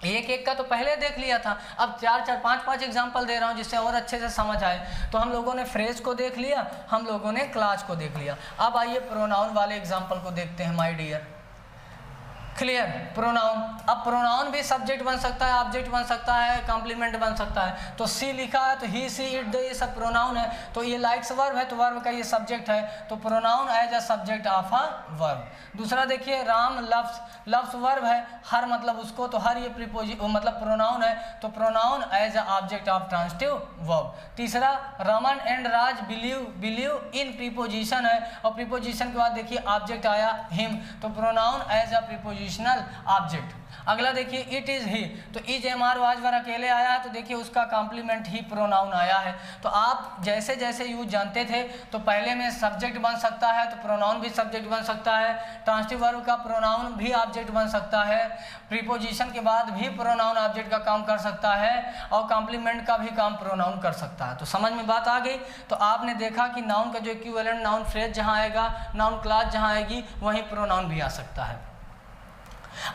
एक एक का तो पहले देख लिया था, अब 4-5 एग्जाम्पल दे रहा हूँ जिससे और अच्छे से समझ आए। तो हम लोगों ने फ्रेज को देख लिया, हम लोगों ने क्लास को देख लिया। अब आइए प्रोनाउन वाले एग्जाम्पल को देखते हैं माय डियर। Clear, pronoun. अब प्रोनाउन भी सब्जेक्ट बन सकता है, ऑब्जेक्ट बन सकता है, कॉम्प्लीमेंट बन सकता है। तो सी लिखा है तो ही, सी, इट, दे, ये सब प्रोनाउन है। तो ये लाइक्स वर्ब है तो वर्ब का ये सब्जेक्ट है, तो pronoun as a subject of a verb. दूसरा देखिए राम लव्स, लव्स वर्ब है, हर मतलब उसको, तो हर ये मतलब प्रोनाउन है, तो pronoun as a object of transitive verb. तीसरा Raman and Raj believe, believe in preposition है, और प्रीपोजिशन के बाद देखिए ऑब्जेक्ट आया हिम, तो pronoun as a prepositional object. अगला देखिए इट इज़ ही, तो is am are was verb अकेले आया है, तो देखिए उसका कॉम्प्लीमेंट ही प्रोनाउन आया है। तो आप जैसे जैसे यूज जानते थे, तो पहले में सब्जेक्ट बन सकता है तो प्रोनाउन भी सब्जेक्ट बन सकता है, ट्रांसिटिव वर्ब का प्रोनाउन भी ऑब्जेक्ट बन सकता है, प्रीपोजिशन के बाद भी प्रोनाउन ऑब्जेक्ट का काम कर सकता है, और कॉम्प्लीमेंट का भी काम प्रोनाउन कर सकता है। तो समझ में बात आ गई। तो आपने देखा कि नाउन का जो इक्विवेलेंट नाउन फ्रेज जहाँ आएगा, नाउन क्लास जहाँ आएगी, वहीं प्रोनाउन भी आ सकता है।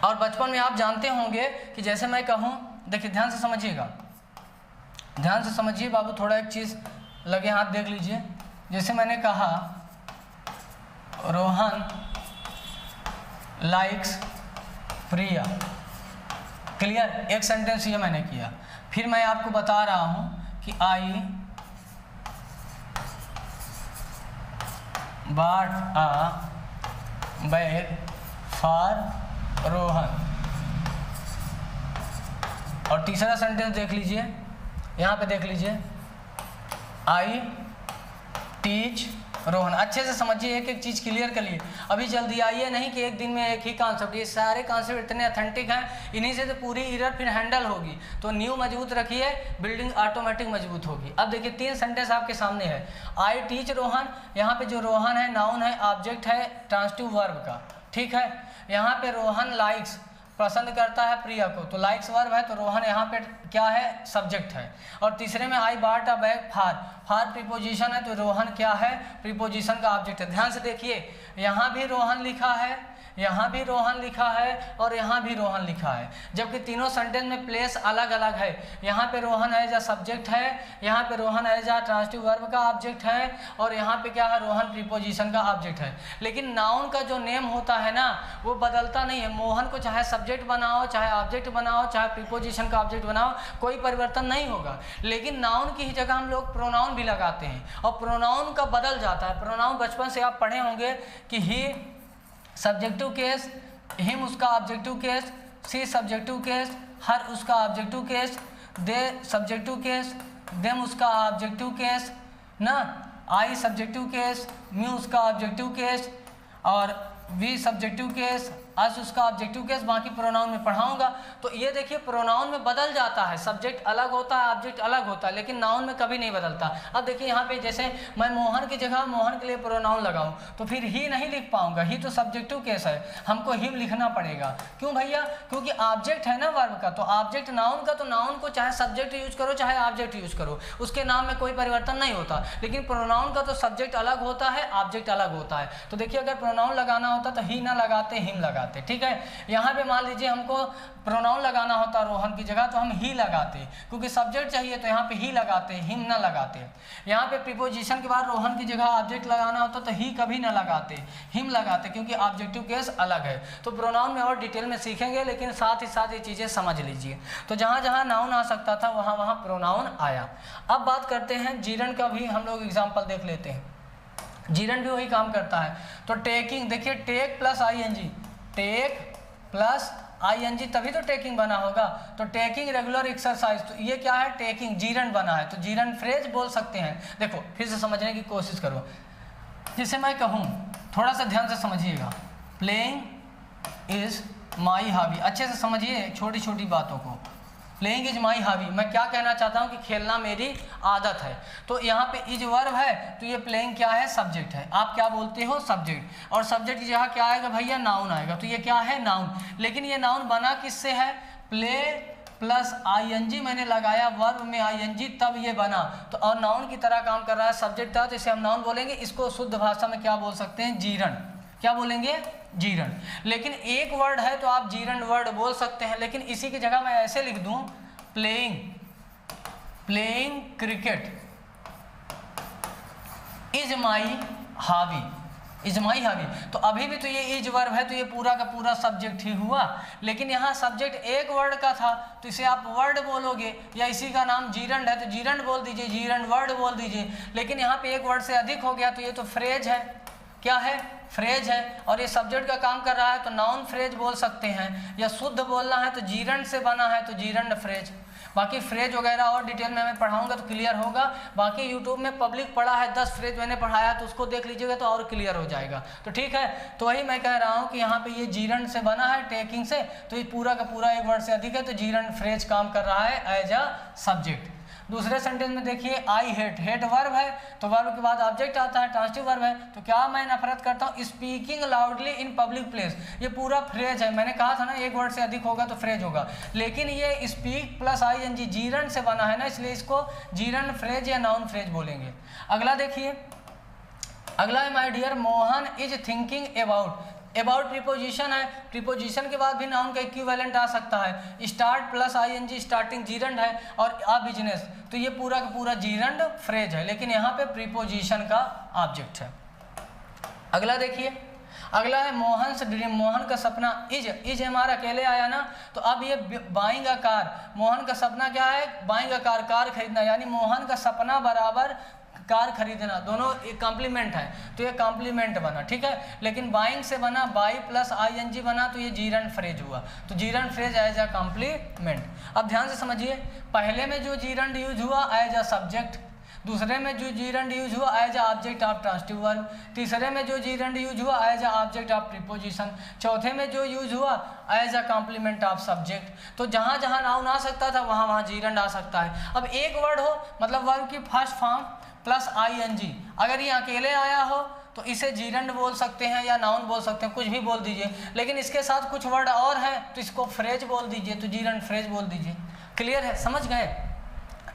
और बचपन में आप जानते होंगे कि जैसे मैं कहूँ, देखिए ध्यान से समझिएगा, ध्यान से समझिए बाबू, थोड़ा एक चीज़ लगे हाथ देख लीजिए। जैसे मैंने कहा रोहन लाइक्स प्रिया, क्लियर, एक सेंटेंस ये मैंने किया। फिर मैं आपको बता रहा हूँ कि I bought a bag for Rohan. और तीसरा सेंटेंस देख लीजिए, यहाँ पे देख लीजिए, आई टीच रोहन। अच्छे से समझिए, एक एक चीज़ क्लियर कर लिए। अभी जल्दी आइए नहीं कि एक दिन में एक ही कॉन्सेप्ट, ये सारे कॉन्सेप्ट इतने अथेंटिक हैं, इन्हीं से तो पूरी इरर फिर हैंडल होगी। तो न्यू मजबूत रखिए, बिल्डिंग ऑटोमेटिक मजबूत होगी। अब देखिए 3 सेंटेंस आपके सामने है। आई टीच रोहन, यहाँ पे जो रोहन है नाउन है, ऑब्जेक्ट है ट्रांसिटिव वर्ब का, ठीक है। यहाँ पे रोहन लाइक्स, पसंद करता है प्रिया को, तो लाइक्स वर्ब है, तो रोहन यहाँ पे क्या है, सब्जेक्ट है। और तीसरे में I bought a bag for, for preposition है, तो रोहन क्या है, प्रीपोजिशन का ऑब्जेक्ट है। ध्यान से देखिए, यहाँ भी रोहन लिखा है, यहाँ भी रोहन लिखा है, और यहाँ भी रोहन लिखा है, जबकि तीनों सेंटेंस में प्लेस अलग अलग है। यहाँ पे रोहन एज अ सब्जेक्ट है, यहाँ पे Rohan as a transitive verb का ऑब्जेक्ट है, और यहाँ पे क्या है, रोहन प्रीपोजिशन का ऑब्जेक्ट है। लेकिन नाउन का जो नेम होता है ना, वो बदलता नहीं है। मोहन को चाहे सब्जेक्ट बनाओ, चाहे ऑब्जेक्ट बनाओ, चाहे प्रीपोजिशन का ऑब्जेक्ट बनाओ, कोई परिवर्तन नहीं होगा। लेकिन नाउन की ही जगह हम लोग प्रोनाउन भी लगाते हैं, और प्रोनाउन का बदल जाता है। प्रोनाउन बचपन से आप पढ़े होंगे कि ही सब्जेक्टिव केस, हिम उसका ऑब्जेक्टिव केस, सी सब्जेक्टिव केस, हर उसका ऑब्जेक्टिव केस, दे सब्जेक्टिव केस, देम उसका ऑब्जेक्टिव केस ना, आई सब्जेक्टिव केस, मी उसका ऑब्जेक्टिव केस, और वी सब्जेक्टिव केस, अस उसका ऑब्जेक्टिव केस। बाकी प्रोनाउन में पढ़ाऊंगा। तो ये देखिए प्रोनाउन में बदल जाता है, सब्जेक्ट अलग होता है, ऑब्जेक्ट अलग होता है, लेकिन नाउन में कभी नहीं बदलता। अब देखिए यहाँ पे जैसे मैं मोहन की जगह मोहन के लिए प्रोनाउन लगाऊं, तो फिर ही नहीं लिख पाऊंगा, ही तो सब्जेक्टिव केस है, हमको हिम लिखना पड़ेगा। क्यों भैया, क्योंकि ऑब्जेक्ट है ना वर्ब का, तो ऑब्जेक्ट नाउन का, तो नाउन को चाहे सब्जेक्ट यूज करो चाहे ऑब्जेक्ट यूज करो, उसके नाम में कोई परिवर्तन नहीं होता। लेकिन प्रोनाउन का तो सब्जेक्ट अलग होता है, ऑब्जेक्ट अलग होता है। तो देखिए अगर प्रोनाउन लगाना होता तो ही ना लगाते, हिम लगाते, ठीक है। यहाँ पे मान लीजिए हमको प्रोनाउन लगाना होता रोहन की जगह, तो हम ही लगाते, क्योंकि सब्जेक्ट चाहिए तो यहाँ पे ही लगाते, हिम ना लगाते। यहाँ पे प्रीपोजिशन के बाद रोहन की जगह ऑब्जेक्ट लगाना होता तो ही कभी ना लगाते, हिम लगाते, क्योंकि ऑब्जेक्टिव केस अलग है। तो प्रोनाउन में और डिटेल में सीखेंगे, लेकिन साथ ही साथ ये चीज़ें समझ लीजिए। तो जहाँ जहाँ नाउन आ सकता था वहाँ वहाँ प्रोनाउन आया। अब बात करते हैं जीरन का भी हम लोग एग्जाम्पल देख लेते हैं। जीरन भी वही काम करता है। तो टेकिंग, देखिए take plus ING, take plus ING तभी तो टेकिंग बना होगा। तो टेकिंग रेगुलर एक्सरसाइज, तो ये क्या है, टेकिंग, जीरन बना है, तो जीरन फ्रेज बोल सकते हैं। देखो फिर से समझने की कोशिश करो। जैसे मैं कहूँ, थोड़ा सा ध्यान से समझिएगा, प्लेइंग इज माई हॉबी, अच्छे से समझिए छोटी छोटी बातों को। प्लेइंग इज माई हॉबी, मैं क्या कहना चाहता हूँ कि खेलना मेरी आदत है। तो यहाँ पे इज वर्ब है, तो ये प्लेइंग क्या है, सब्जेक्ट है। आप क्या बोलते हो, सब्जेक्ट, और सब्जेक्ट की जगह क्या आएगा भैया, नाउन आएगा। तो ये क्या है, नाउन। लेकिन ये नाउन बना किससे है, प्ले प्लस ING मैंने लगाया, वर्ब में ING, तब ये बना। तो और नाउन की तरह काम कर रहा है, सब्जेक्ट था तो इसे हम नाउन बोलेंगे। इसको शुद्ध भाषा में क्या बोल सकते हैं, जीरन। क्या बोलेंगे? जीरंड। लेकिन एक वर्ड है तो आप जीरंड वर्ड बोल सकते हैं, लेकिन इसी की जगह मैं ऐसे लिख दूं playing cricket is my hobby, is my hobby. तो अभी भी तो ये इज वर्ब है, तो ये पूरा का पूरा सब्जेक्ट ही हुआ। लेकिन यहाँ सब्जेक्ट एक वर्ड का था तो इसे आप वर्ड बोलोगे, या इसी का नाम जीरंड है तो जीरंड बोल दीजिए, जीरंड वर्ड बोल दीजिए। लेकिन यहाँ पे एक वर्ड से अधिक हो गया तो ये तो फ्रेज है। क्या है? फ्रेज है। और ये सब्जेक्ट का काम कर रहा है तो नाउन फ्रेज बोल सकते हैं, या शुद्ध बोलना है तो जीरंड से बना है तो जीरंड फ्रेज। बाकी फ्रेज वगैरह और डिटेल में मैं पढ़ाऊंगा तो क्लियर होगा। बाकी यूट्यूब में पब्लिक पढ़ा है, 10 फ्रेज मैंने पढ़ाया तो उसको देख लीजिएगा तो और क्लियर हो जाएगा। तो ठीक है, तो वही मैं कह रहा हूँ कि यहाँ पे ये जीरंड से बना है टेकिंग से, तो ये पूरा का पूरा एक वर्ड से अधिक है तो जीरंड फ्रेज काम कर रहा है एज अ सब्जेक्ट। दूसरे सेंटेंस में देखिए आई हेट, हेट वर्ब है तो वर्ब के बाद ऑब्जेक्ट आता है, ट्रांसिटिव वर्ब है। तो क्या मैं नफरत करता हूँ? Speaking loudly in public place, ये पूरा फ्रेज है। मैंने कहा था ना एक वर्ड से अधिक होगा तो फ्रेज होगा, लेकिन ये स्पीक प्लस ING जीरंड से बना है ना, इसलिए इसको जीरंड फ्रेज या नाउन फ्रेज बोलेंगे। अगला देखिए, अगला है my dear Mohan is thinking about. About preposition है, प्रीपोजिशन के बाद भी नाउन का इक्विवेलेंट आ सकता है। Start plus ING starting gerund है, और अ बिजनेस तो ये पूरा का पूरा जीरंड फ्रेज है, लेकिन यहाँ पे प्रीपोजिशन का ऑब्जेक्ट है। अगला देखिए, अगला है मोहन से ड्रीम, मोहन का सपना। इज हमारा अकेले आया ना, तो अब ये बाइंग अ कार, मोहन का सपना क्या है? बाइंग अ कार, कार खरीदना, यानी मोहन का सपना बराबर कार खरीदना, दोनों एक कॉम्प्लीमेंट है तो ये कॉम्प्लीमेंट बना। ठीक है, लेकिन बाइंग से बना बाई प्लस ING बना तो ये जीरंड फ्रेज हुआ, तो gerund phrase as a complement. अब ध्यान से समझिए, पहले में जो जीरंड यूज हुआ एज अ सब्जेक्ट, दूसरे में जो जीरंड यूज हुआ as a object of transitive verb, तीसरे में जो जीरंड यूज हुआ as a object of preposition, चौथे में जो यूज हुआ as a complement of subject. तो जहाँ जहाँ नाउन आ सकता था वहाँ वहाँ जीरंड आ सकता है। अब एक वर्ड हो मतलब वर्ब की फर्स्ट फॉर्म प्लस ING, अगर ये अकेले आया हो तो इसे जीरंड बोल सकते हैं या नाउन बोल सकते हैं, कुछ भी बोल दीजिए। लेकिन इसके साथ कुछ वर्ड और है तो इसको फ्रेज बोल दीजिए, तो जीरंड फ्रेज बोल दीजिए। क्लियर है? समझ गए?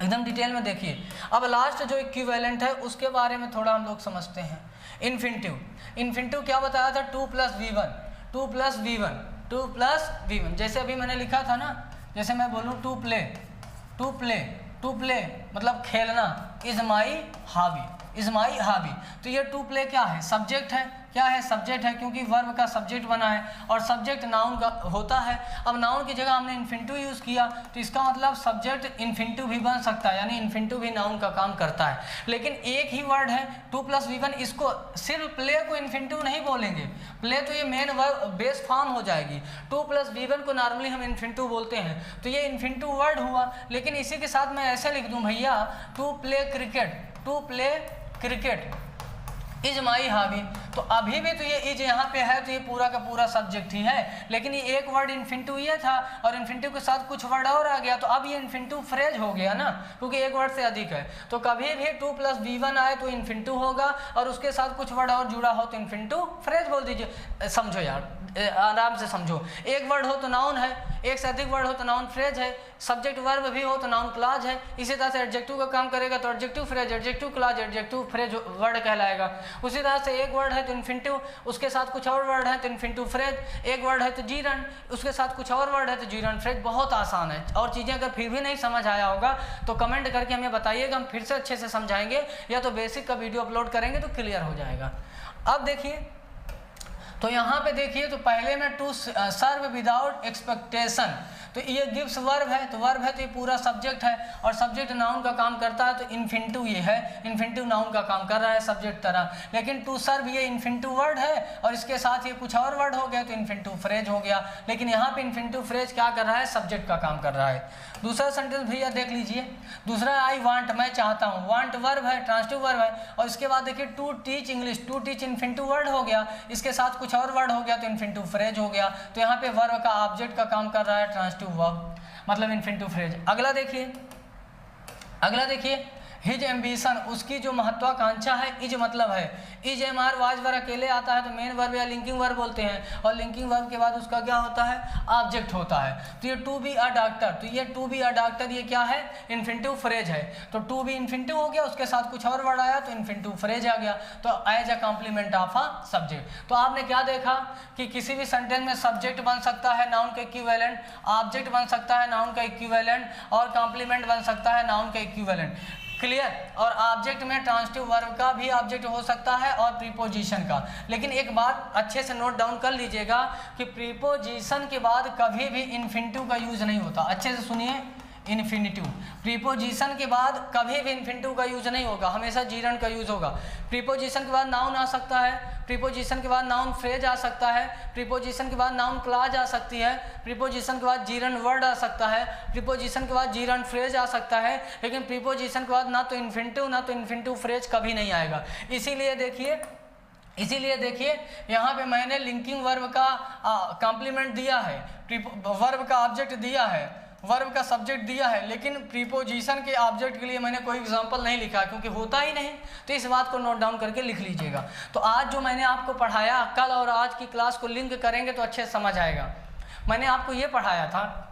एकदम डिटेल में देखिए। अब लास्ट जो इक्विवेलेंट है उसके बारे में थोड़ा हम लोग समझते हैं। इन्फिनिटिव, इन्फिनिटिव क्या बताया था? 2 + V1, 2 + V1, 2 + V1। जैसे अभी मैंने लिखा था ना, जैसे मैं बोलूँ टू प्ले मतलब खेलना, इज माई हॉबी, तो ये टू प्ले क्या है? सब्जेक्ट है। क्या है? सब्जेक्ट है, क्योंकि वर्ब का सब्जेक्ट बना है और सब्जेक्ट नाउन का होता है। अब नाउन की जगह हमने इन्फिनिटिव यूज़ किया तो इसका मतलब सब्जेक्ट इन्फिनिटिव भी बन सकता है, यानी इन्फिनिटिव भी नाउन का काम करता है। लेकिन एक ही वर्ड है 2 + V1, इसको सिर्फ प्ले को इन्फिनिटिव नहीं बोलेंगे, प्ले तो ये मेन वर्ब बेस फॉर्म हो जाएगी। 2 + V1 को नॉर्मली हम इन्फिनिटिव बोलते हैं, तो ये इन्फिनिटिव वर्ड हुआ। लेकिन इसी के साथ मैं ऐसे लिख दूँ भैया, to play cricket is my hobby, तो अभी भी तो ये इज यहाँ पे है तो ये पूरा का पूरा सब्जेक्ट ही है। लेकिन ये एक वर्ड इन्फिनिटिव ये था और इन्फिनिटिव के साथ कुछ वर्ड और आ गया, तो अब ये इन्फिनिटिव फ्रेज हो गया ना, क्योंकि एक वर्ड से अधिक है। तो कभी भी 2 + V1 आए तो इन्फिनिटिव होगा और उसके साथ कुछ वर्ड और जुड़ा हो तो इन्फिनिटिव फ्रेज बोल दीजिए। समझो यार, आराम से समझो। एक वर्ड हो तो नाउन है, एक से अधिक वर्ड हो तो नाउन फ्रेज है, सब्जेक्ट वर्ब भी हो तो नाउन क्लॉज है। इसी तरह से एडजेक्टिव का काम करेगा तो adjective phrase, adjective clause, adjective phrase word कहलाएगा। उसी तरह से एक वर्ड है तो इन्फिनिटिव, उसके साथ कुछ और वर्ड है तो इन्फिनिटिव फ्रेज, एक वर्ड है तो जीरंड, उसके साथ कुछ और वर्ड है तो जीरंड फ्रेज। बहुत आसान है, और चीज़ें अगर फिर भी नहीं समझ आया होगा तो कमेंट करके हमें बताइएगा, हम फिर से अच्छे से समझाएंगे, या तो बेसिक का वीडियो अपलोड करेंगे तो क्लियर हो जाएगा। अब देखिए, तो यहाँ पे देखिए, तो पहले में टू सर्व विदाउट एक्सपेक्टेशन, तो ये गिव्स वर्ब है, तो वर्ब है तो ये पूरा सब्जेक्ट है और सब्जेक्ट नाउन का काम करता है, तो इन्फिनिटिव ये है, इन्फिनिटिव नाउन का काम कर रहा है सब्जेक्ट तरह। लेकिन टू सर्व ये इन्फिनिटिव वर्ड है और इसके साथ ये कुछ और वर्ड हो गया तो इन्फिनिटिव फ्रेज हो गया। लेकिन यहाँ पे इन्फिनिटिव फ्रेज क्या कर रहा है? सब्जेक्ट का काम कर रहा है। दूसरा सेंटेंस भैया देख लीजिए, दूसरा आई वांट, मैं चाहता हूँ, वांट वर्ब है, ट्रांसिटिव वर्ब है, और इसके बाद देखिए to teach English, to teach infinitive word हो गया, इसके साथ कुछ और वर्ड हो गया तो इन्फिनिटिव फ्रेज हो गया। तो यहाँ पे वर्ब का ऑब्जेक्ट का काम कर रहा है ट्रांसिटिव वर्ब, मतलब इन्फिनिटिव फ्रेज। अगला देखिए, हिज एम्बिशन, उसकी जो महत्वाकांक्षा है, इज मतलब है, is am are was verb अकेले आता है तो मेन वर्ब या लिंकिंग वर्ब बोलते हैं, और लिंकिंग वर्ब के बाद उसका क्या होता है, ऑब्जेक्ट होता है। तो ये टू बी अ डॉक्टर, तो ये टू बी अ डॉक्टर ये क्या है, इन्फिनिटिव फ्रेज है। तो टू बी इन्फिनिटिव हो गया, उसके साथ कुछ और वर्ड आया तो इन्फिनिटिव फ्रेज आ गया, तो as a complement of a subject. तो आपने क्या देखा कि किसी भी सेंटेंस में सब्जेक्ट बन सकता है नाउन का इक्विवेलेंट, ऑब्जेक्ट बन सकता है नाउन का इक्विवेलेंट, और कॉम्प्लीमेंट बन सकता है नाउन का इक्विवेलेंट। क्लियर। और ऑब्जेक्ट में ट्रांसिटिव वर्ब का भी ऑब्जेक्ट हो सकता है और प्रीपोजिशन का। लेकिन एक बात अच्छे से नोट डाउन कर लीजिएगा कि प्रीपोजिशन के बाद कभी भी इन्फिनिटिव का यूज नहीं होता। अच्छे से सुनिए, इन्फिनिटिव प्रीपोजिशन के बाद कभी भी इन्फिनिटिव का यूज नहीं होगा, हमेशा जीरन का यूज होगा। प्रीपोजिशन के बाद नाउन आ सकता है, प्रीपोजिशन के बाद नाउन फ्रेज आ सकता है, प्रीपोजिशन के बाद नाउन क्लॉज आ सकती है, प्रीपोजिशन के बाद जीरन वर्ड आ सकता है, प्रीपोजिशन के बाद जीरन फ्रेज आ सकता है, लेकिन प्रीपोजिशन के बाद ना तो इन्फिनिटिव फ्रेज कभी नहीं आएगा। इसीलिए देखिए यहाँ पे मैंने लिंकिंग वर्ब का कॉम्प्लीमेंट दिया है, वर्ब का ऑब्जेक्ट दिया है, वर्ब का सब्जेक्ट दिया है, लेकिन प्रीपोजिशन के ऑब्जेक्ट के लिए मैंने कोई एग्जांपल नहीं लिखा क्योंकि होता ही नहीं। तो इस बात को नोट डाउन करके लिख लीजिएगा। तो आज जो मैंने आपको पढ़ाया, कल और आज की क्लास को लिंक करेंगे तो अच्छे से समझ आएगा। मैंने आपको ये पढ़ाया था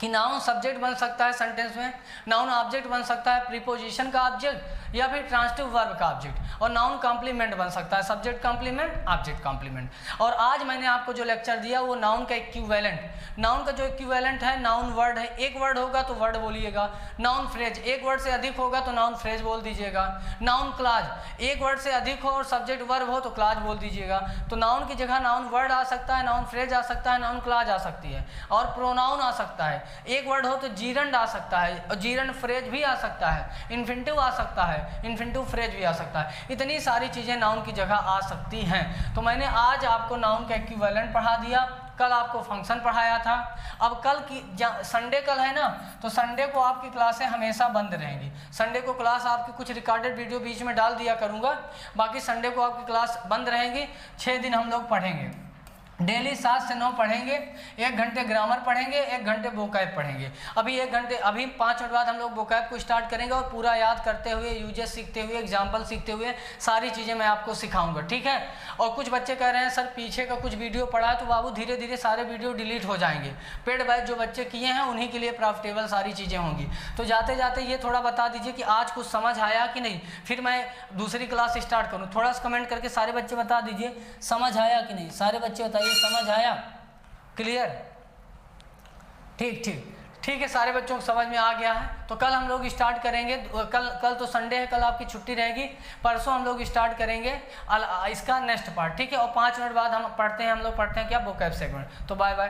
कि नाउन सब्जेक्ट बन सकता है सेंटेंस में, नाउन ऑब्जेक्ट बन सकता है, प्रीपोजिशन का ऑब्जेक्ट या फिर ट्रांसिटिव वर्ब का ऑब्जेक्ट, और नाउन कॉम्प्लीमेंट बन सकता है, सब्जेक्ट कॉम्प्लीमेंट, ऑब्जेक्ट कॉम्प्लीमेंट। और आज मैंने आपको जो लेक्चर दिया वो नाउन का इक्विवेलेंट, नाउन का जो इक्विवेलेंट है, नाउन वर्ड है, एक वर्ड होगा तो वर्ड बोलिएगा, नाउन फ्रेज एक वर्ड से अधिक होगा तो नाउन फ्रेज बोल दीजिएगा, नाउन क्लॉज एक वर्ड से अधिक हो और सब्जेक्ट वर्ब हो तो क्लॉज बोल दीजिएगा। तो नाउन की जगह नाउन वर्ड आ सकता है, नाउन फ्रेज आ सकता है, नाउन क्लॉज आ सकती है, और प्रोनाउन आ सकता है। एक वर्ड हो तो जीरंड आ सकता है, और जीरंड फ्रेज भी आ सकता है, इन्फिनिटिव आ सकता है, इन्फिनिटिव फ्रेज भी आ सकता है। इतनी सारी चीज़ें नाउन की जगह आ सकती हैं। तो मैंने आज आपको नाउन का इक्विवेलेंट पढ़ा दिया, कल आपको फंक्शन पढ़ाया था। अब कल की संडे कल है ना, तो संडे को आपकी क्लासें हमेशा बंद रहेंगी। संडे को क्लास आपकी कुछ रिकॉर्डेड वीडियो बीच में डाल दिया करूँगा, बाकी संडे को आपकी क्लास बंद रहेंगी। 6 दिन हम लोग पढ़ेंगे, डेली 7 से 9 पढ़ेंगे, 1 घंटे ग्रामर पढ़ेंगे, 1 घंटे वोकैब पढ़ेंगे। अभी 5 मिनट बाद हम लोग वोकैब को स्टार्ट करेंगे और पूरा याद करते हुए, यूजेस सीखते हुए, एग्जाम्पल सीखते हुए सारी चीज़ें मैं आपको सिखाऊंगा, ठीक है। और कुछ बच्चे कह रहे हैं सर पीछे का कुछ वीडियो पढ़ा है, तो बाबू धीरे धीरे सारे वीडियो डिलीट हो जाएंगे। पेड बैच जो बच्चे किए हैं उन्हीं के लिए प्रॉफिटेबल सारी चीज़ें होंगी। तो जाते जाते ये थोड़ा बता दीजिए कि आज कुछ समझ आया कि नहीं, फिर मैं दूसरी क्लास स्टार्ट करूँ। थोड़ा सा कमेंट करके सारे बच्चे बता दीजिए समझ आया कि नहीं, सारे बच्चे बताइए समझ आया, क्लियर, ठीक है, सारे बच्चों को समझ में आ गया है। तो कल हम लोग स्टार्ट करेंगे, कल तो संडे है, कल आपकी छुट्टी रहेगी, परसों हम लोग स्टार्ट करेंगे इसका नेक्स्ट पार्ट, ठीक है। और 5 मिनट बाद हम लोग पढ़ते हैं क्या, वोकैब सेगमेंट। तो बाय बाय।